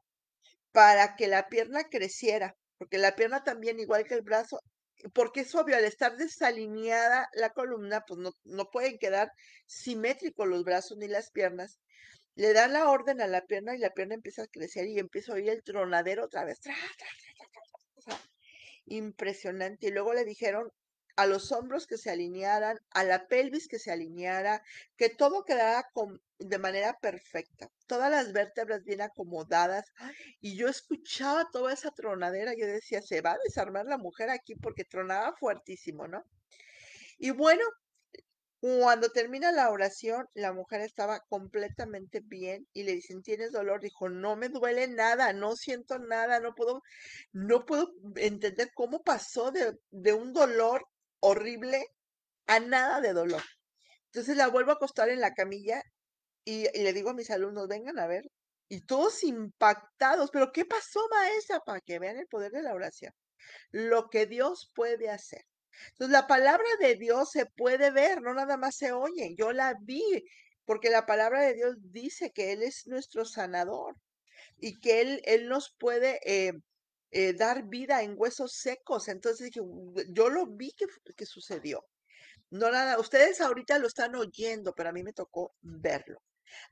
para que la pierna creciera, porque la pierna también, igual que el brazo, porque es obvio, al estar desalineada la columna, pues no pueden quedar simétricos los brazos ni las piernas. Le dan la orden a la pierna y la pierna empieza a crecer y empiezo a oír el tronadero otra vez. Tra, tra, tra, tra, tra, o sea, impresionante. Y luego le dijeron a los hombros que se alinearan, a la pelvis que se alineara, que todo quedara de manera perfecta, todas las vértebras bien acomodadas. ¡Ay! Y yo escuchaba toda esa tronadera, yo decía, se va a desarmar la mujer aquí porque tronaba fuertísimo, ¿no? Y bueno, cuando termina la oración, la mujer estaba completamente bien y le dicen, ¿tienes dolor? Dijo, no me duele nada, no siento nada, no puedo entender cómo pasó de un dolor horrible a nada de dolor. Entonces la vuelvo a acostar en la camilla y le digo a mis alumnos, vengan a ver. Y todos impactados, pero ¿qué pasó, maestra? Para que vean el poder de la oración, lo que Dios puede hacer. Entonces, la palabra de Dios se puede ver, no nada más se oye. Yo la vi, porque la palabra de Dios dice que Él es nuestro sanador y que Él nos puede dar vida en huesos secos. Entonces dije, yo lo vi que sucedió. No nada, ustedes ahorita lo están oyendo, pero a mí me tocó verlo.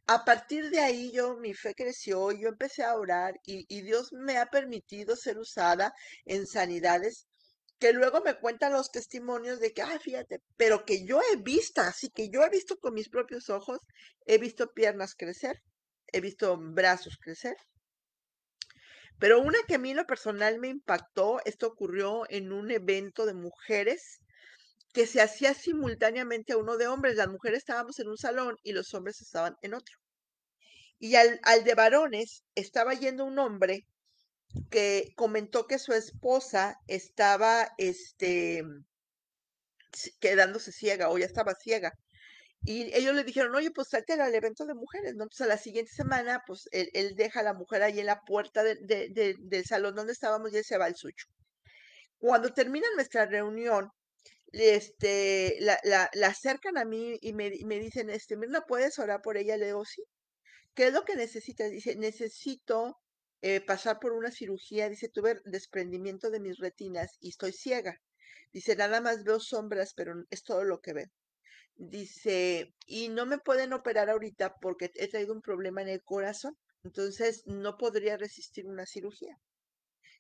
A partir de ahí mi fe creció, yo empecé a orar y Dios me ha permitido ser usada en sanidades que luego me cuentan los testimonios de que, fíjate, pero que yo he visto, así que yo he visto con mis propios ojos, he visto piernas crecer, he visto brazos crecer, pero una que a mí en lo personal me impactó, esto ocurrió en un evento de mujeres que se hacía simultáneamente a uno de hombres. Las mujeres estábamos en un salón y los hombres estaban en otro. Y al de varones estaba yendo un hombre que comentó que su esposa estaba, quedándose ciega o ya estaba ciega. Y ellos le dijeron, oye, pues salte al evento de mujeres, ¿no? Entonces a la siguiente semana, pues él deja a la mujer ahí en la puerta del salón donde estábamos y él se va al suyo. Cuando termina nuestra reunión, la acercan a mí y me dicen, Mirna, ¿puedes orar por ella? Le digo, sí. ¿Qué es lo que necesitas? Dice, necesito pasar por una cirugía. Dice, tuve desprendimiento de mis retinas y estoy ciega. Dice, nada más veo sombras, pero es todo lo que veo. Dice, y no me pueden operar ahorita porque he traído un problema en el corazón. Entonces no podría resistir una cirugía.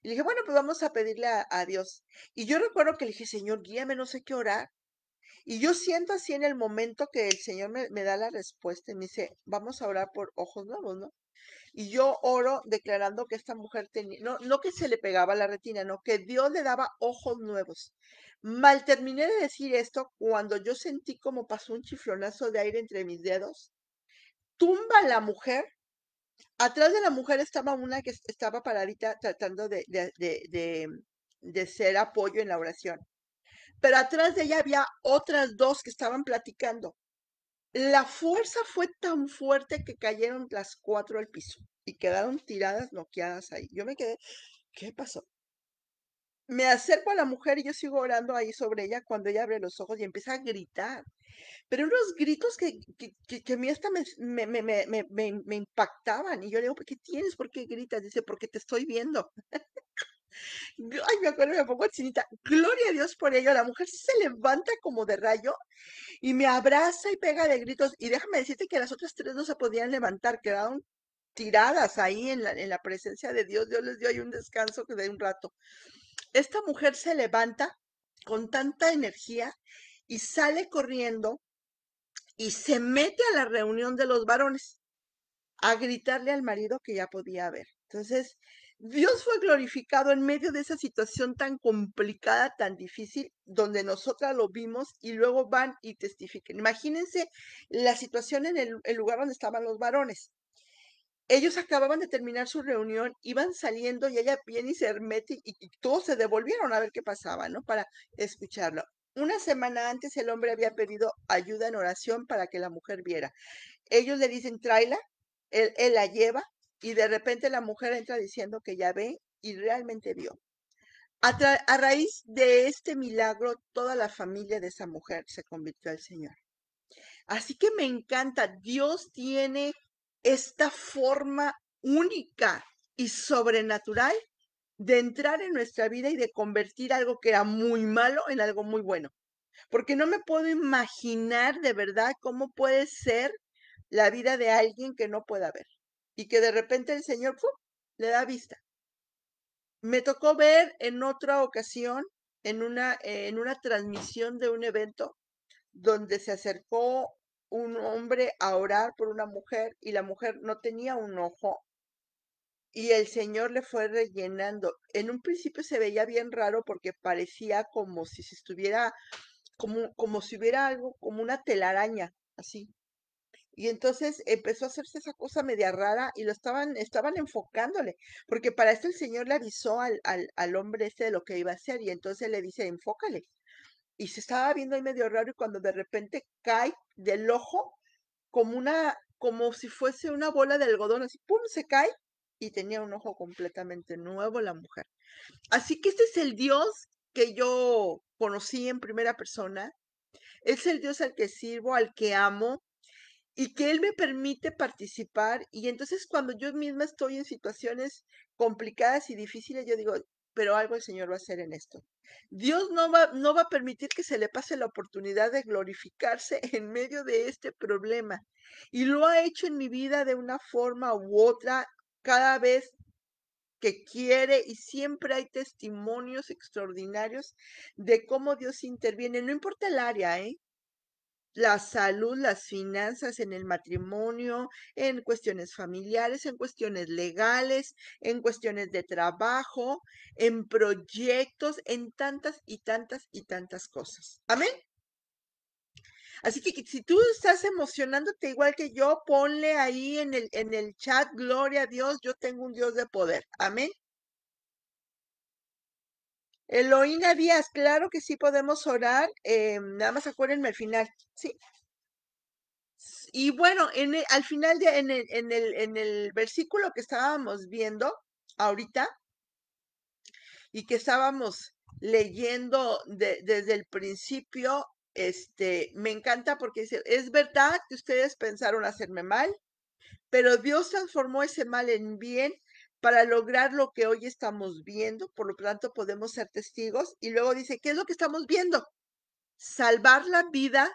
Y le dije, bueno, pues vamos a pedirle a Dios. Y yo recuerdo que le dije, Señor, guíame, no sé qué orar. Y yo siento así en el momento que el Señor me da la respuesta y me dice, vamos a orar por ojos nuevos, ¿no? Y yo oro declarando que esta mujer tenía, no que se le pegaba la retina, no, que Dios le daba ojos nuevos. Mal terminé de decir esto cuando yo sentí como pasó un chiflonazo de aire entre mis dedos. Tumba la mujer. Atrás de la mujer estaba una que estaba paradita tratando de ser apoyo en la oración. Pero atrás de ella había otras dos que estaban platicando. La fuerza fue tan fuerte que cayeron las cuatro al piso. y quedaron tiradas, noqueadas ahí. Yo me quedé, ¿qué pasó? Me acerco a la mujer y yo sigo orando ahí sobre ella cuando ella abre los ojos y empieza a gritar, pero unos gritos que a mí hasta me impactaban. Y yo le digo, ¿qué tienes? ¿Por qué gritas? Dice, porque te estoy viendo. Ay, me acuerdo, me pongo chinita. Gloria a Dios por ello. La mujer se levanta como de rayo y me abraza y pega de gritos. Y déjame decirte que las otras tres no se podían levantar, quedaron tiradas ahí en la presencia de Dios. Dios les dio ahí un descanso de un rato. Esta mujer se levanta con tanta energía y sale corriendo y se mete a la reunión de los varones a gritarle al marido que ya podía ver. Entonces, Dios fue glorificado en medio de esa situación tan complicada, tan difícil, donde nosotras lo vimos y luego van y testifiquen. Imagínense la situación en el lugar donde estaban los varones. Ellos acababan de terminar su reunión, iban saliendo y ella viene y se mete y todos se devolvieron a ver qué pasaba, ¿no? Para escucharlo. Una semana antes el hombre había pedido ayuda en oración para que la mujer viera. Ellos le dicen, tráela, él la lleva y de repente la mujer entra diciendo que ya ve y realmente vio. A raíz de este milagro, toda la familia de esa mujer se convirtió al Señor. Así que me encanta, Dios tiene esta forma única y sobrenatural de entrar en nuestra vida y de convertir algo que era muy malo en algo muy bueno. Porque no me puedo imaginar de verdad cómo puede ser la vida de alguien que no pueda ver y que de repente el Señor ¡pum!, le da vista. Me tocó ver en otra ocasión, en una transmisión de un evento, donde se acercó un hombre a orar por una mujer y la mujer no tenía un ojo y el Señor le fue rellenando. En un principio se veía bien raro porque parecía como si se estuviera, como si hubiera algo, como una telaraña, así. Y entonces empezó a hacerse esa cosa media rara y estaban enfocándole, porque para esto el Señor le avisó al hombre este de lo que iba a hacer y entonces le dice, enfócale. Y se estaba viendo ahí medio raro y cuando de repente cae del ojo como si fuese una bola de algodón, así, ¡pum!, se cae y tenía un ojo completamente nuevo la mujer. Así que este es el Dios que yo conocí en primera persona, es el Dios al que sirvo, al que amo y que Él me permite participar. Y entonces cuando yo misma estoy en situaciones complicadas y difíciles, yo digo, pero algo el Señor va a hacer en esto. Dios no va a permitir que se le pase la oportunidad de glorificarse en medio de este problema. Y lo ha hecho en mi vida de una forma u otra, cada vez que quiere, y siempre hay testimonios extraordinarios de cómo Dios interviene, no importa el área, ¿eh? La salud, las finanzas, en el matrimonio, en cuestiones familiares, en cuestiones legales, en cuestiones de trabajo, en proyectos, en tantas y tantas y tantas cosas. Amén. Así que si tú estás emocionándote igual que yo, ponle ahí en el chat, gloria a Dios, yo tengo un Dios de poder. Amén. Eloína Díaz, claro que sí podemos orar. Nada más acuérdenme al final. Sí. Y bueno, al final en el versículo que estábamos viendo ahorita y que estábamos leyendo desde el principio, me encanta porque dice, es verdad que ustedes pensaron hacerme mal, pero Dios transformó ese mal en bien para lograr lo que hoy estamos viendo, por lo tanto podemos ser testigos. Y luego dice, ¿qué es lo que estamos viendo? Salvar la vida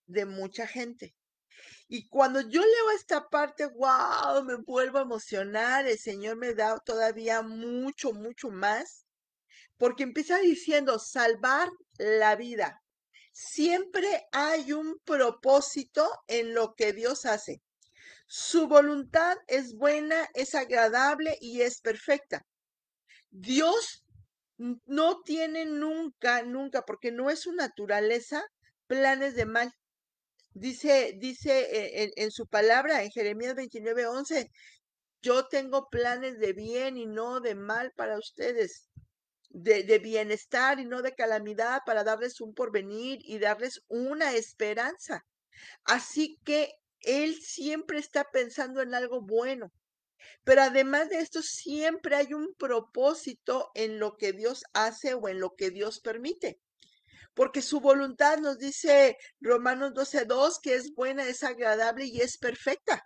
de mucha gente. Y cuando yo leo esta parte, wow, me vuelvo a emocionar, el Señor me da todavía mucho, mucho más, porque empieza diciendo, salvar la vida. Siempre hay un propósito en lo que Dios hace. Su voluntad es buena, es agradable y es perfecta. Dios no tiene nunca, nunca, porque no es su naturaleza, planes de mal. Dice en su palabra, en Jeremías 29:11, yo tengo planes de bien y no de mal para ustedes, de bienestar y no de calamidad, para darles un porvenir y darles una esperanza. Así que Él siempre está pensando en algo bueno. Pero además de esto, siempre hay un propósito en lo que Dios hace o en lo que Dios permite. Porque su voluntad nos dice Romanos 12:2 que es buena, es agradable y es perfecta.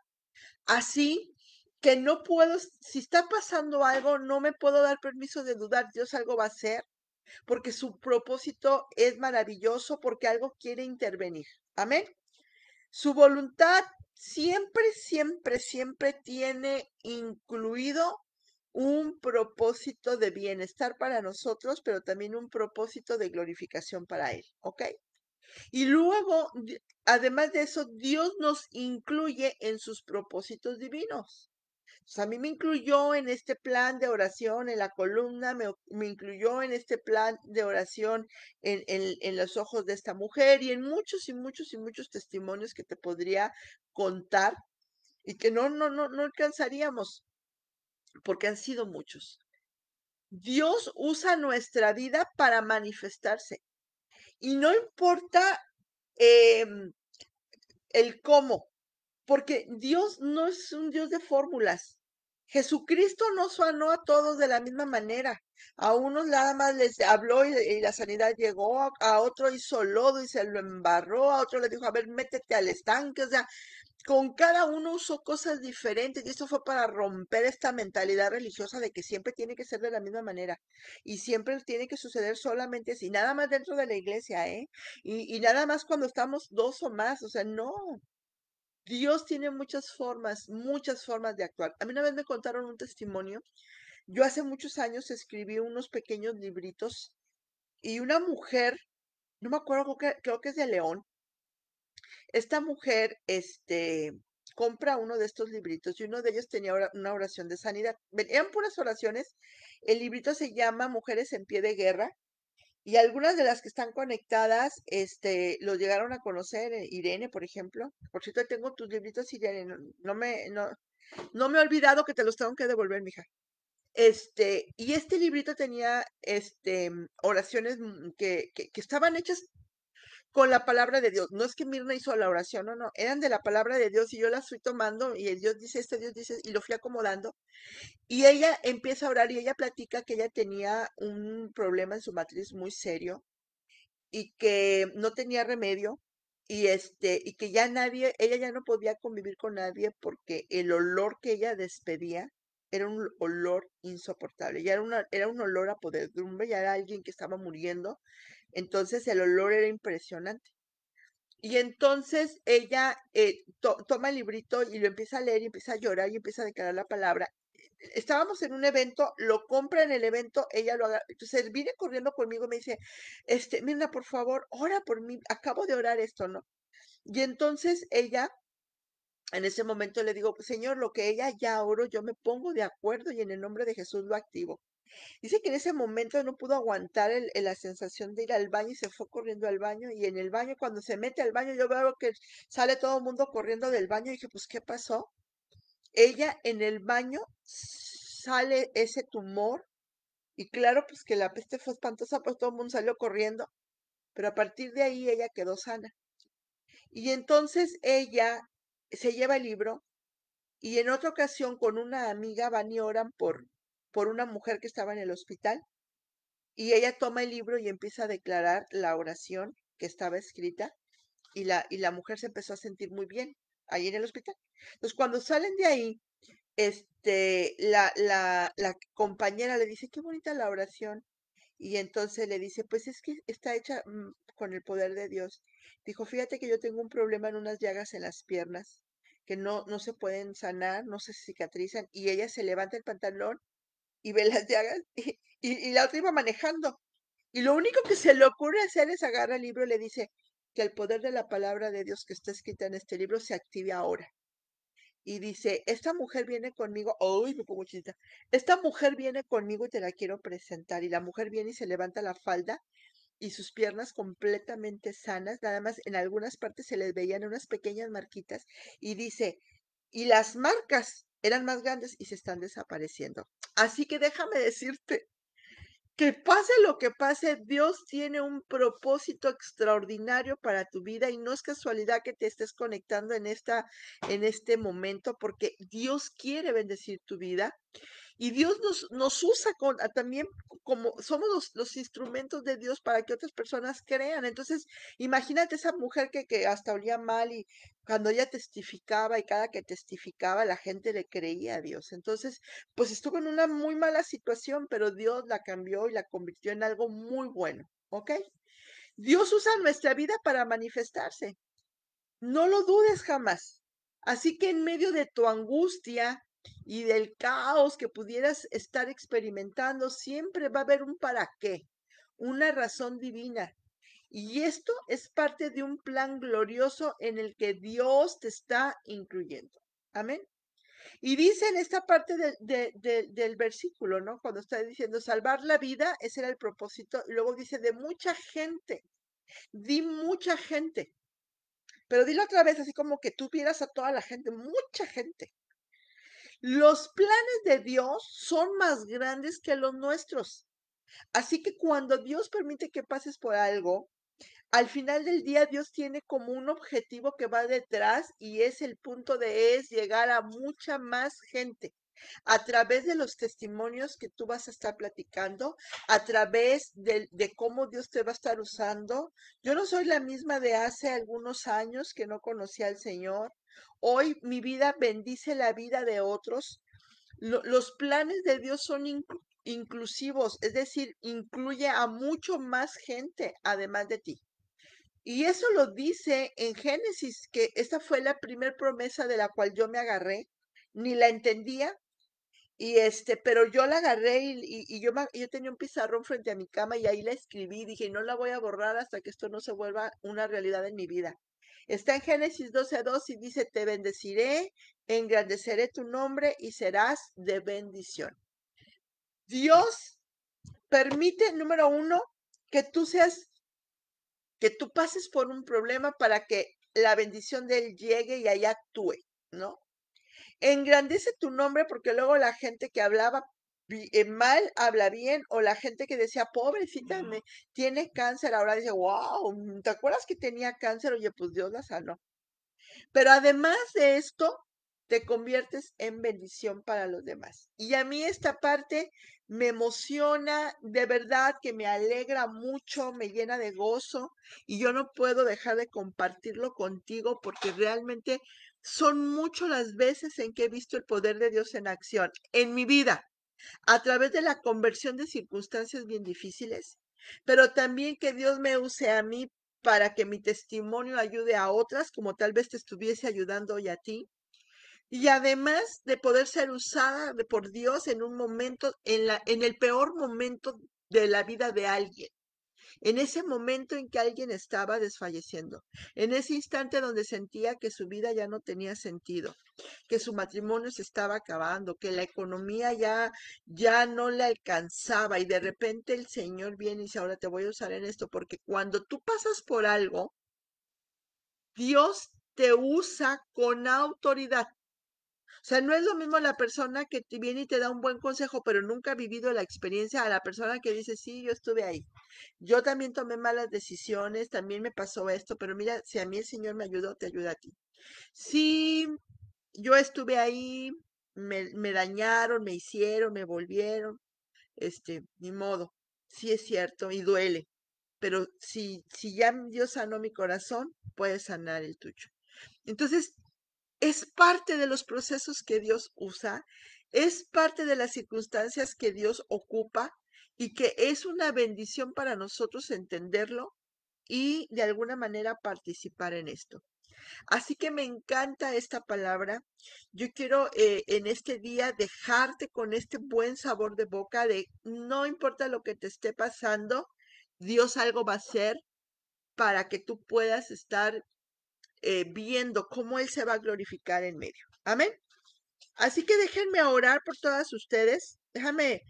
Así que no puedo, si está pasando algo, no me puedo dar permiso de dudar. Dios algo va a hacer porque su propósito es maravilloso, porque algo quiere intervenir. Amén. Su voluntad siempre, siempre, siempre tiene incluido un propósito de bienestar para nosotros, pero también un propósito de glorificación para Él, ¿ok? Y luego, además de eso, Dios nos incluye en sus propósitos divinos. O sea, a mí me incluyó en este plan de oración, en la columna, me incluyó en este plan de oración en los ojos de esta mujer y en muchos y muchos y muchos testimonios que te podría contar y que no alcanzaríamos porque han sido muchos. Dios usa nuestra vida para manifestarse y no importa em, el cómo. Porque Dios no es un Dios de fórmulas. Jesucristo no sanó a todos de la misma manera. A unos nada más les habló y la sanidad llegó, a otro hizo lodo y se lo embarró, a otro le dijo, a ver, métete al estanque. O sea, con cada uno usó cosas diferentes y esto fue para romper esta mentalidad religiosa de que siempre tiene que ser de la misma manera y siempre tiene que suceder solamente así, nada más dentro de la iglesia, ¿eh? Y nada más cuando estamos dos o más, o sea, no. Dios tiene muchas formas de actuar. A mí una vez me contaron un testimonio. Yo hace muchos años escribí unos pequeños libritos y una mujer, no me acuerdo, creo que es de León. Esta mujer, compra uno de estos libritos y uno de ellos tenía una oración de sanidad. Eran puras oraciones. El librito se llama Mujeres en pie de guerra y algunas de las que están conectadas, lo llegaron a conocer, Irene, por ejemplo. Por cierto, tengo tus libritos, Irene, no me he olvidado que te los tengo que devolver, mija. Y este librito tenía, oraciones que estaban hechas con la palabra de Dios. No es que Mirna hizo la oración, no, eran de la palabra de Dios y yo las fui tomando y el Dios dice, Dios dice, y lo fui acomodando. Y ella empieza a orar y ella platica que ella tenía un problema en su matriz muy serio y que no tenía remedio y que ya nadie, ella ya no podía convivir con nadie porque el olor que ella despedía era un olor insoportable, ya era un olor a podredumbre, ya era alguien que estaba muriendo, entonces el olor era impresionante. Y entonces ella toma el librito y lo empieza a leer y empieza a llorar y empieza a declarar la palabra. Estábamos en un evento, lo compra en el evento, ella lo agarra. Entonces viene corriendo conmigo y me dice, Mirna, por favor, ora por mí, acabo de orar esto, ¿no? Y entonces ella, en ese momento le digo, Señor, lo que ella ya oró, yo me pongo de acuerdo y en el nombre de Jesús lo activo. Dice que en ese momento no pudo aguantar la sensación de ir al baño y se fue corriendo al baño. Y en el baño, cuando se mete al baño, yo veo que sale todo el mundo corriendo del baño. Y dije, pues, ¿qué pasó? Ella en el baño sale ese tumor. Y claro, pues que la peste fue espantosa, pues todo el mundo salió corriendo. Pero a partir de ahí ella quedó sana. Y entonces ella se lleva el libro. Y en otra ocasión con una amiga van y oran por una mujer que estaba en el hospital. Y ella toma el libro y empieza a declarar la oración que estaba escrita y la mujer se empezó a sentir muy bien ahí en el hospital. Entonces, cuando salen de ahí, la compañera le dice, qué bonita la oración. Y entonces le dice, pues es que está hecha con el poder de Dios. Dijo, fíjate que yo tengo un problema en unas llagas en las piernas que no se pueden sanar, no se cicatrizan. Y ella se levanta el pantalón y ve las llagas y la otra iba manejando. Y lo único que se le ocurre hacer es agarrar el libro y le dice que el poder de la palabra de Dios que está escrita en este libro se active ahora. Y dice, esta mujer viene conmigo, ¡ay, me pongo chinita! Esta mujer viene conmigo y te la quiero presentar. Y la mujer viene y se levanta la falda y sus piernas completamente sanas, nada más en algunas partes se les veían unas pequeñas marquitas y dice, y las marcas eran más grandes y se están desapareciendo. Así que déjame decirte Que pase lo que pase, Dios tiene un propósito extraordinario para tu vida y no es casualidad que te estés conectando en este momento, porque Dios quiere bendecir tu vida. Y Dios nos usa también como somos los instrumentos de Dios para que otras personas crean. Entonces, imagínate esa mujer que hasta olía mal y cuando ella testificaba y cada que testificaba la gente le creía a Dios. Entonces, pues estuvo en una muy mala situación, pero Dios la cambió y la convirtió en algo muy bueno. ¿Ok? Dios usa nuestra vida para manifestarse. No lo dudes jamás. Así que en medio de tu angustia y del caos que pudieras estar experimentando, siempre va a haber un para qué, una razón divina. Y esto es parte de un plan glorioso en el que Dios te está incluyendo. Amén. Y dice en esta parte del versículo, ¿no? Cuando está diciendo salvar la vida, ese era el propósito. Y luego dice de mucha gente, di mucha gente. Pero dilo otra vez, así como que tú vieras a toda la gente, mucha gente. Los planes de Dios son más grandes que los nuestros. Así que cuando Dios permite que pases por algo, al final del día Dios tiene como un objetivo que va detrás y es el punto de es llegar a mucha más gente a través de los testimonios que tú vas a estar platicando, a través de cómo Dios te va a estar usando. Yo no soy la misma de hace algunos años que no conocía al Señor. Hoy mi vida bendice la vida de otros. Los planes de Dios son inclusivos, es decir, incluye a mucho más gente además de ti. Y eso lo dice en Génesis, que esta fue la primer promesa de la cual yo me agarré, ni la entendía, pero yo la agarré y yo tenía un pizarrón frente a mi cama y ahí la escribí. Dije, no la voy a borrar hasta que esto no se vuelva una realidad en mi vida. Está en Génesis 12:2 y dice, te bendeciré, engrandeceré tu nombre y serás de bendición. Dios permite, número uno, que que tú pases por un problema para que la bendición de Él llegue y ahí actúe, ¿no? Engrandece tu nombre porque luego la gente que hablaba mal habla bien o la gente que decía, pobrecita, tiene cáncer, ahora dice, wow, ¿te acuerdas que tenía cáncer? Oye, pues Dios la sanó. Pero además de esto, te conviertes en bendición para los demás. Y a mí esta parte me emociona, de verdad que me alegra mucho, me llena de gozo y yo no puedo dejar de compartirlo contigo porque realmente son muchas las veces en que he visto el poder de Dios en acción en mi vida, a través de la conversión de circunstancias bien difíciles, pero también que Dios me use a mí para que mi testimonio ayude a otras, como tal vez te estuviese ayudando hoy a ti. Y además de poder ser usada por Dios en un momento, en el peor momento de la vida de alguien. En ese momento en que alguien estaba desfalleciendo, en ese instante donde sentía que su vida ya no tenía sentido, que su matrimonio se estaba acabando, que la economía ya no le alcanzaba y de repente el Señor viene y dice, ahora te voy a usar en esto, porque cuando tú pasas por algo, Dios te usa con autoridad. O sea, no es lo mismo la persona que te viene y te da un buen consejo, pero nunca ha vivido la experiencia, a la persona que dice, sí, yo estuve ahí. Yo también tomé malas decisiones, también me pasó esto, pero mira, si a mí el Señor me ayudó, te ayuda a ti. Sí, yo estuve ahí, me dañaron, me hicieron, me volvieron, ni modo. Sí es cierto y duele, pero si ya Dios sanó mi corazón, puede sanar el tuyo. Entonces, es parte de los procesos que Dios usa, es parte de las circunstancias que Dios ocupa y que es una bendición para nosotros entenderlo y de alguna manera participar en esto. Así que me encanta esta palabra. Yo quiero en este día dejarte con este buen sabor de boca de no importa lo que te esté pasando, Dios algo va a hacer para que tú puedas estar viendo cómo Él se va a glorificar en medio. Amén. Así que déjenme orar por todas ustedes. Déjame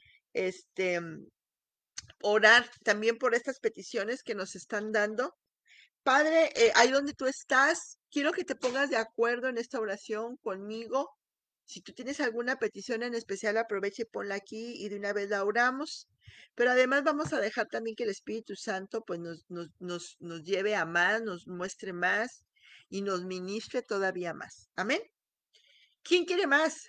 orar también por estas peticiones que nos están dando. Padre, ahí donde tú estás, quiero que te pongas de acuerdo en esta oración conmigo. Si tú tienes alguna petición en especial, aprovecha y ponla aquí y de una vez la oramos. Pero además vamos a dejar también que el Espíritu Santo pues nos lleve a más, nos muestre más y nos ministre todavía más. Amén. ¿Quién quiere más?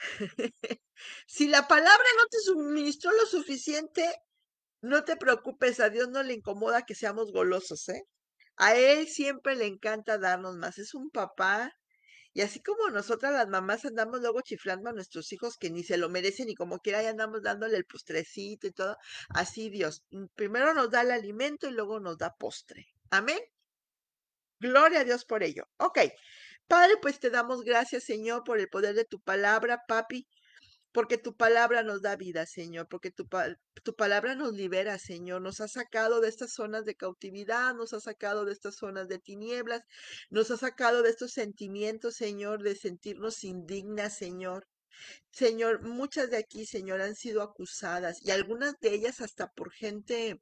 Si la palabra no te suministró lo suficiente, no te preocupes, a Dios no le incomoda que seamos golosos, ¿eh? A Él siempre le encanta darnos más. Es un papá. Y así como nosotras las mamás andamos luego chiflando a nuestros hijos que ni se lo merecen y como quiera ya andamos dándole el postrecito y todo, así Dios, primero nos da el alimento y luego nos da postre. Amén. Gloria a Dios por ello. Ok. Padre, pues te damos gracias, Señor, por el poder de tu palabra, papi, porque tu palabra nos da vida, Señor, porque tu palabra nos libera, Señor, nos ha sacado de estas zonas de cautividad, nos ha sacado de estas zonas de tinieblas, nos ha sacado de estos sentimientos, Señor, de sentirnos indignas, Señor. Señor, muchas de aquí, Señor, han sido acusadas y algunas de ellas hasta por gente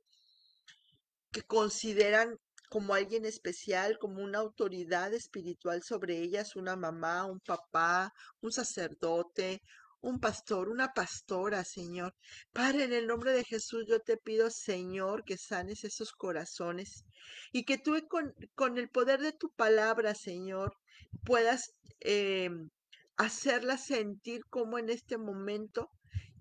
que consideran como alguien especial, como una autoridad espiritual sobre ellas, una mamá, un papá, un sacerdote, un pastor, una pastora, Señor. Padre, en el nombre de Jesús yo te pido, Señor, que sanes esos corazones y que tú con el poder de tu palabra, Señor, puedas hacerlas sentir como en este momento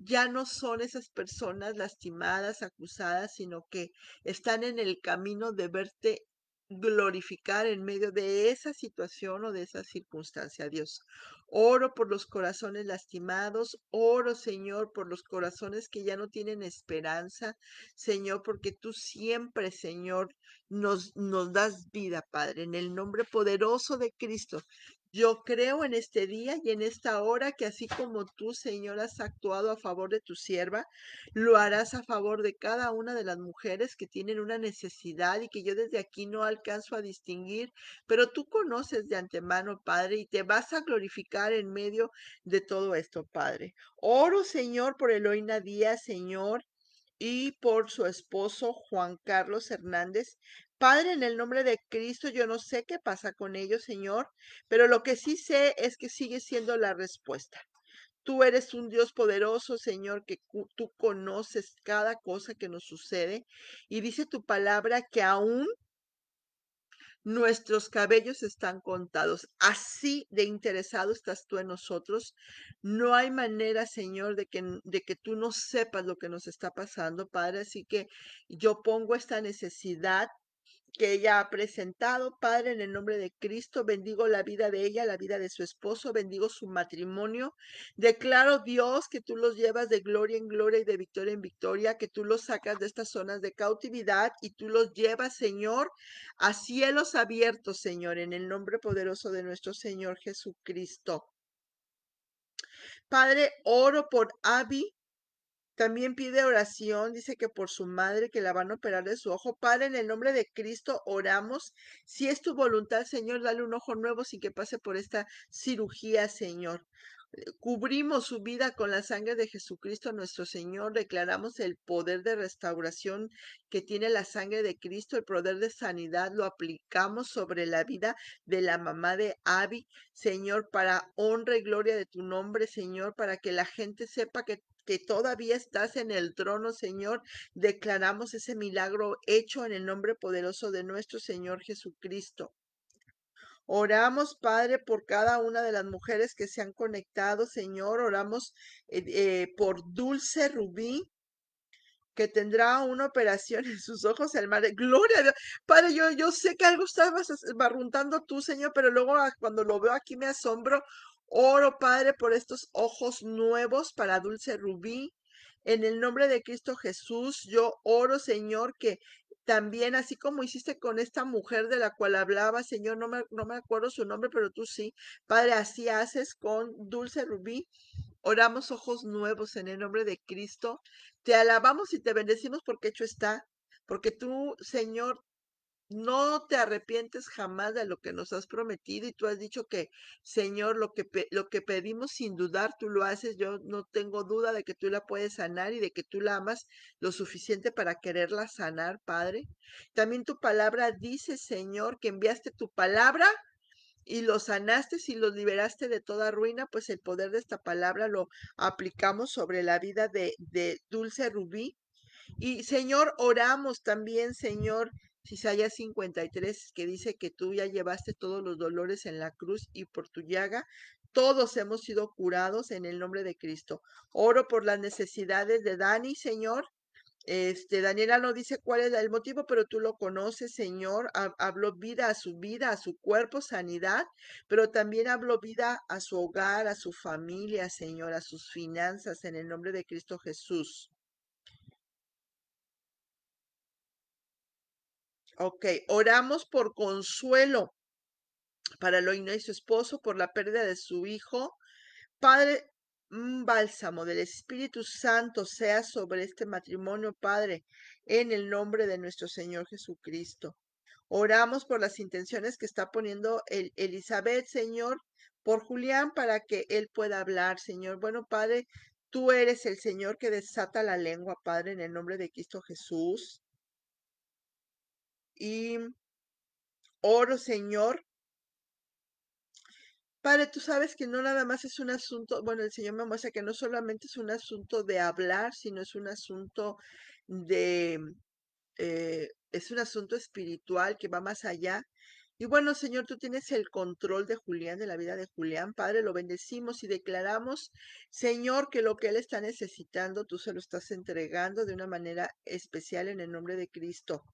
ya no son esas personas lastimadas, acusadas, sino que están en el camino de verte glorificar en medio de esa situación o de esa circunstancia, Dios. Oro por los corazones lastimados, oro, Señor, por los corazones que ya no tienen esperanza, Señor, porque tú siempre, Señor, nos das vida, Padre, en el nombre poderoso de Cristo. Yo creo en este día y en esta hora que así como tú, Señor, has actuado a favor de tu sierva, lo harás a favor de cada una de las mujeres que tienen una necesidad y que yo desde aquí no alcanzo a distinguir, pero tú conoces de antemano, Padre, y te vas a glorificar en medio de todo esto, Padre. Oro, Señor, por Eloína Díaz, Señor, y por su esposo Juan Carlos Hernández. Padre, en el nombre de Cristo, yo no sé qué pasa con ellos, Señor, pero lo que sí sé es que sigue siendo la respuesta. Tú eres un Dios poderoso, Señor, que tú conoces cada cosa que nos sucede. Y dice tu palabra que aún nuestros cabellos están contados. Así de interesado estás tú en nosotros. No hay manera, Señor, de que tú no sepas lo que nos está pasando, Padre. Así que yo pongo esta necesidad que ella ha presentado, Padre, en el nombre de Cristo. Bendigo la vida de ella, la vida de su esposo, bendigo su matrimonio. Declaro, Dios, que tú los llevas de gloria en gloria y de victoria en victoria, que tú los sacas de estas zonas de cautividad y tú los llevas, Señor, a cielos abiertos, Señor, en el nombre poderoso de nuestro Señor Jesucristo. Padre, oro por Abby. También pide oración, dice que por su madre que la van a operar de su ojo. Padre, en el nombre de Cristo oramos. Si es tu voluntad, Señor, dale un ojo nuevo sin que pase por esta cirugía, Señor. Cubrimos su vida con la sangre de Jesucristo nuestro Señor. Declaramos el poder de restauración que tiene la sangre de Cristo, el poder de sanidad. Lo aplicamos sobre la vida de la mamá de Abby, Señor, para honra y gloria de tu nombre, Señor, para que la gente sepa que todavía estás en el trono, Señor. Declaramos ese milagro hecho en el nombre poderoso de nuestro Señor Jesucristo. Oramos, Padre, por cada una de las mujeres que se han conectado, Señor. Oramos por Dulce Rubí, que tendrá una operación en sus ojos, el mar. Gloria a Dios. Padre, yo sé que algo estabas barruntando tú, Señor, pero luego cuando lo veo aquí me asombro. Oro, Padre, por estos ojos nuevos para Dulce Rubí. En el nombre de Cristo Jesús, yo oro, Señor, que también, así como hiciste con esta mujer de la cual hablaba, Señor, no me acuerdo su nombre, pero tú sí. Padre, así haces con Dulce Rubí. Oramos ojos nuevos en el nombre de Cristo. Te alabamos y te bendecimos porque hecho está. Porque tú, Señor, no te arrepientes jamás de lo que nos has prometido y tú has dicho que, Señor, lo que pedimos sin dudar, tú lo haces. Yo no tengo duda de que tú la puedes sanar y de que tú la amas lo suficiente para quererla sanar, Padre. También tu palabra dice, Señor, que enviaste tu palabra y los sanaste y los liberaste de toda ruina, pues el poder de esta palabra lo aplicamos sobre la vida de Dulce Rubí. Y Señor, oramos también, Señor, Isaías 53, que dice que tú ya llevaste todos los dolores en la cruz y por tu llaga todos hemos sido curados en el nombre de Cristo. Oro por las necesidades de Dani, Señor. Daniela no dice cuál es el motivo, pero tú lo conoces, Señor. Habló vida, a su cuerpo, sanidad, pero también habló vida a su hogar, a su familia, Señor, a sus finanzas, en el nombre de Cristo Jesús. Ok, oramos por consuelo para Loina y su esposo por la pérdida de su hijo. Padre, un bálsamo del Espíritu Santo sea sobre este matrimonio, Padre, en el nombre de nuestro Señor Jesucristo. Oramos por las intenciones que está poniendo Elizabeth, Señor, por Julián, para que él pueda hablar, Señor. Bueno, Padre, tú eres el Señor que desata la lengua, Padre, en el nombre de Cristo Jesús. Y oro, Señor. Padre, tú sabes que no nada más es un asunto, bueno, el Señor me muestra que no solamente es un asunto de hablar, sino es un asunto de, es un asunto espiritual que va más allá. Y bueno, Señor, tú tienes el control de Julián, de la vida de Julián. Padre, lo bendecimos y declaramos, Señor, que lo que él está necesitando, tú se lo estás entregando de una manera especial en el nombre de Cristo.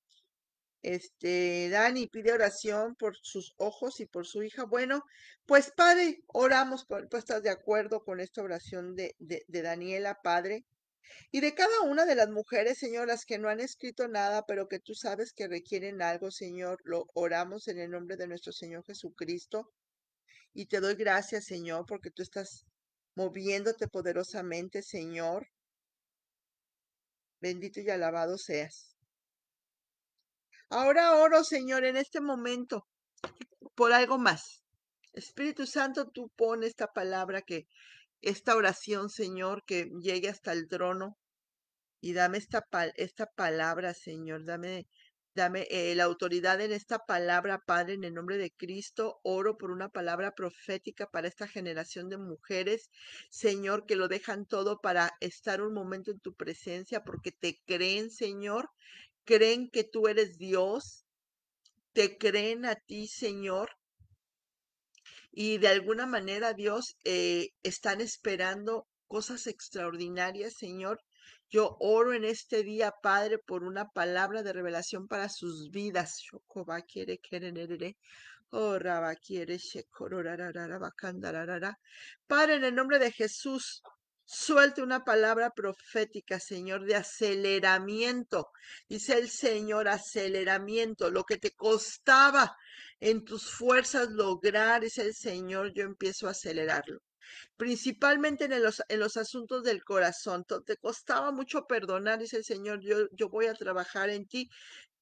Dani pide oración por sus ojos y por su hija. Bueno, pues Padre, oramos, tú estás de acuerdo con esta oración de Daniela, Padre, y de cada una de las mujeres, Señor, las que no han escrito nada, pero que tú sabes que requieren algo, Señor, lo oramos en el nombre de nuestro Señor Jesucristo. Y te doy gracias, Señor, porque tú estás moviéndote poderosamente, Señor. Bendito y alabado seas. Ahora oro, Señor, en este momento por algo más. Espíritu Santo, tú pones esta palabra, que esta oración, Señor, que llegue hasta el trono, y dame esta palabra, Señor, dame la autoridad en esta palabra, Padre, en el nombre de Cristo. Oro por una palabra profética para esta generación de mujeres, Señor, que lo dejan todo para estar un momento en tu presencia, porque te creen, Señor, creen que tú eres Dios, te creen a ti, Señor, y de alguna manera, Dios, están esperando cosas extraordinarias, Señor. Yo oro en este día, Padre, por una palabra de revelación para sus vidas. Shokoba quiere querer. Oh, Raba quiere shekororarara, bacandararara. Padre, en el nombre de Jesús, suelte una palabra profética, Señor, de aceleramiento. Dice el Señor, aceleramiento, lo que te costaba en tus fuerzas lograr, dice el Señor, yo empiezo a acelerarlo. Principalmente en los asuntos del corazón. Te costaba mucho perdonar, dice el Señor, yo voy a trabajar en ti,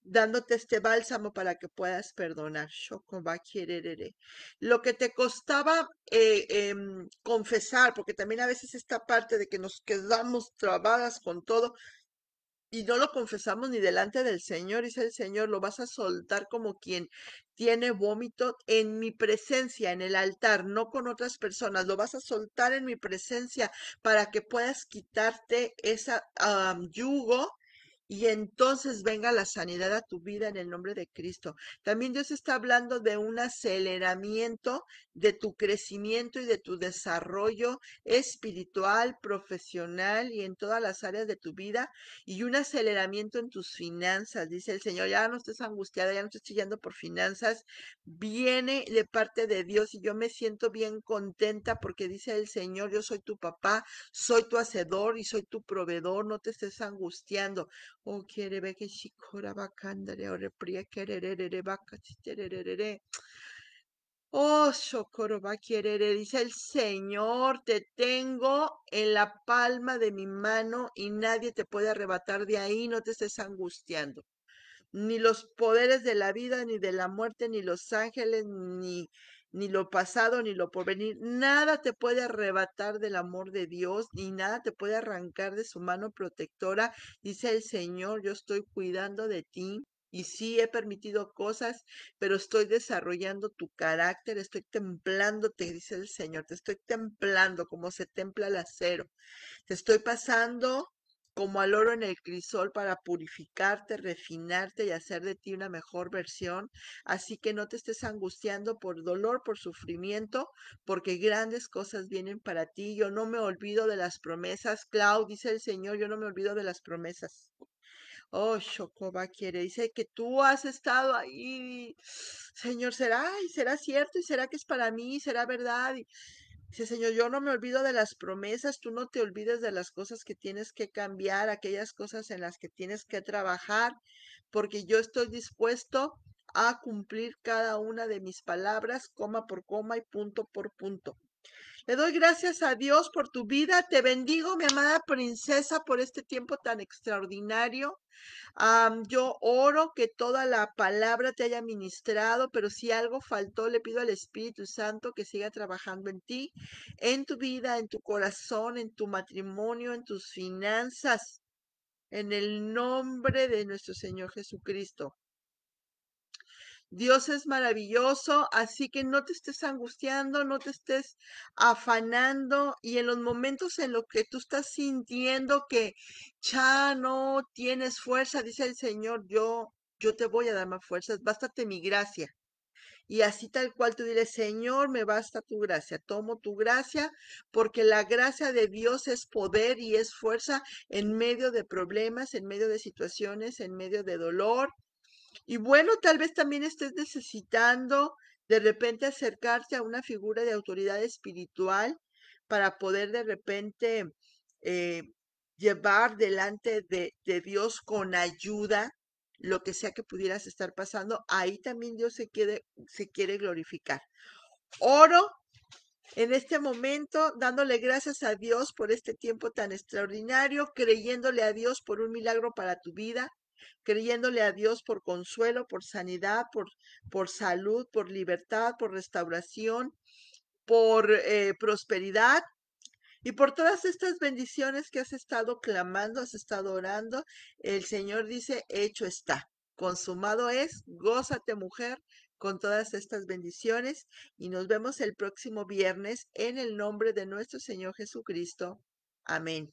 dándote este bálsamo para que puedas perdonar. Shokobakerere. Lo que te costaba confesar, porque también a veces esta parte de que nos quedamos trabadas con todo, y no lo confesamos ni delante del Señor, dice el Señor, lo vas a soltar como quien tiene vómito en mi presencia, en el altar, no con otras personas, lo vas a soltar en mi presencia para que puedas quitarte esa yugo. Y entonces venga la sanidad a tu vida en el nombre de Cristo. También Dios está hablando de un aceleramiento de tu crecimiento y de tu desarrollo espiritual, profesional y en todas las áreas de tu vida, y un aceleramiento en tus finanzas, dice el Señor. Ya no estés angustiada, ya no estés chillando por finanzas. Viene de parte de Dios y yo me siento bien contenta porque dice el Señor, yo soy tu papá, soy tu hacedor y soy tu proveedor, no te estés angustiando. Oh, quiere ver que shikora bakandare, ore prie kererere bakachiterere. Oh, Shokoroba quiere, dice el Señor, te tengo en la palma de mi mano y nadie te puede arrebatar de ahí, no te estés angustiando. Ni los poderes de la vida, ni de la muerte, ni los ángeles, ni lo pasado, ni lo porvenir, nada te puede arrebatar del amor de Dios, ni nada te puede arrancar de su mano protectora. Dice el Señor, yo estoy cuidando de ti. y sí he permitido cosas, pero estoy desarrollando tu carácter, estoy templándote, dice el Señor, te estoy templando como se templa el acero. Te estoy pasando como al oro en el crisol para purificarte, refinarte y hacer de ti una mejor versión. Así que no te estés angustiando por dolor, por sufrimiento, porque grandes cosas vienen para ti. Yo no me olvido de las promesas, Clau, dice el Señor, yo no me olvido de las promesas. Oh, Shokoba quiere, dice que tú has estado ahí. Señor, ¿será? ¿Y será cierto? ¿Y será que es para mí? ¿Será verdad? Dice, Señor, yo no me olvido de las promesas, tú no te olvides de las cosas que tienes que cambiar, aquellas cosas en las que tienes que trabajar, porque yo estoy dispuesto a cumplir cada una de mis palabras, coma por coma y punto por punto. Le doy gracias a Dios por tu vida. Te bendigo, mi amada princesa, por este tiempo tan extraordinario. Yo oro que toda la palabra te haya ministrado, pero si algo faltó, le pido al Espíritu Santo que siga trabajando en ti, en tu vida, en tu corazón, en tu matrimonio, en tus finanzas, en el nombre de nuestro Señor Jesucristo. Dios es maravilloso, así que no te estés angustiando, no te estés afanando y en los momentos en los que tú estás sintiendo que ya no tienes fuerza, dice el Señor, yo te voy a dar más fuerzas, bástate mi gracia. Y así tal cual tú diles, Señor, me basta tu gracia, tomo tu gracia, porque la gracia de Dios es poder y es fuerza en medio de problemas, en medio de situaciones, en medio de dolor. Y bueno, tal vez también estés necesitando de repente acercarte a una figura de autoridad espiritual para poder de repente eh, llevar delante de Dios con ayuda lo que sea que pudieras estar pasando. Ahí también Dios se quiere glorificar. Oro en este momento, dándole gracias a Dios por este tiempo tan extraordinario, creyéndole a Dios por un milagro para tu vida, creyéndole a Dios por consuelo, por sanidad, por salud, por libertad, por restauración, por prosperidad y por todas estas bendiciones que has estado clamando, has estado orando. El Señor dice, hecho está, consumado es, gózate mujer con todas estas bendiciones y nos vemos el próximo viernes en el nombre de nuestro Señor Jesucristo. Amén.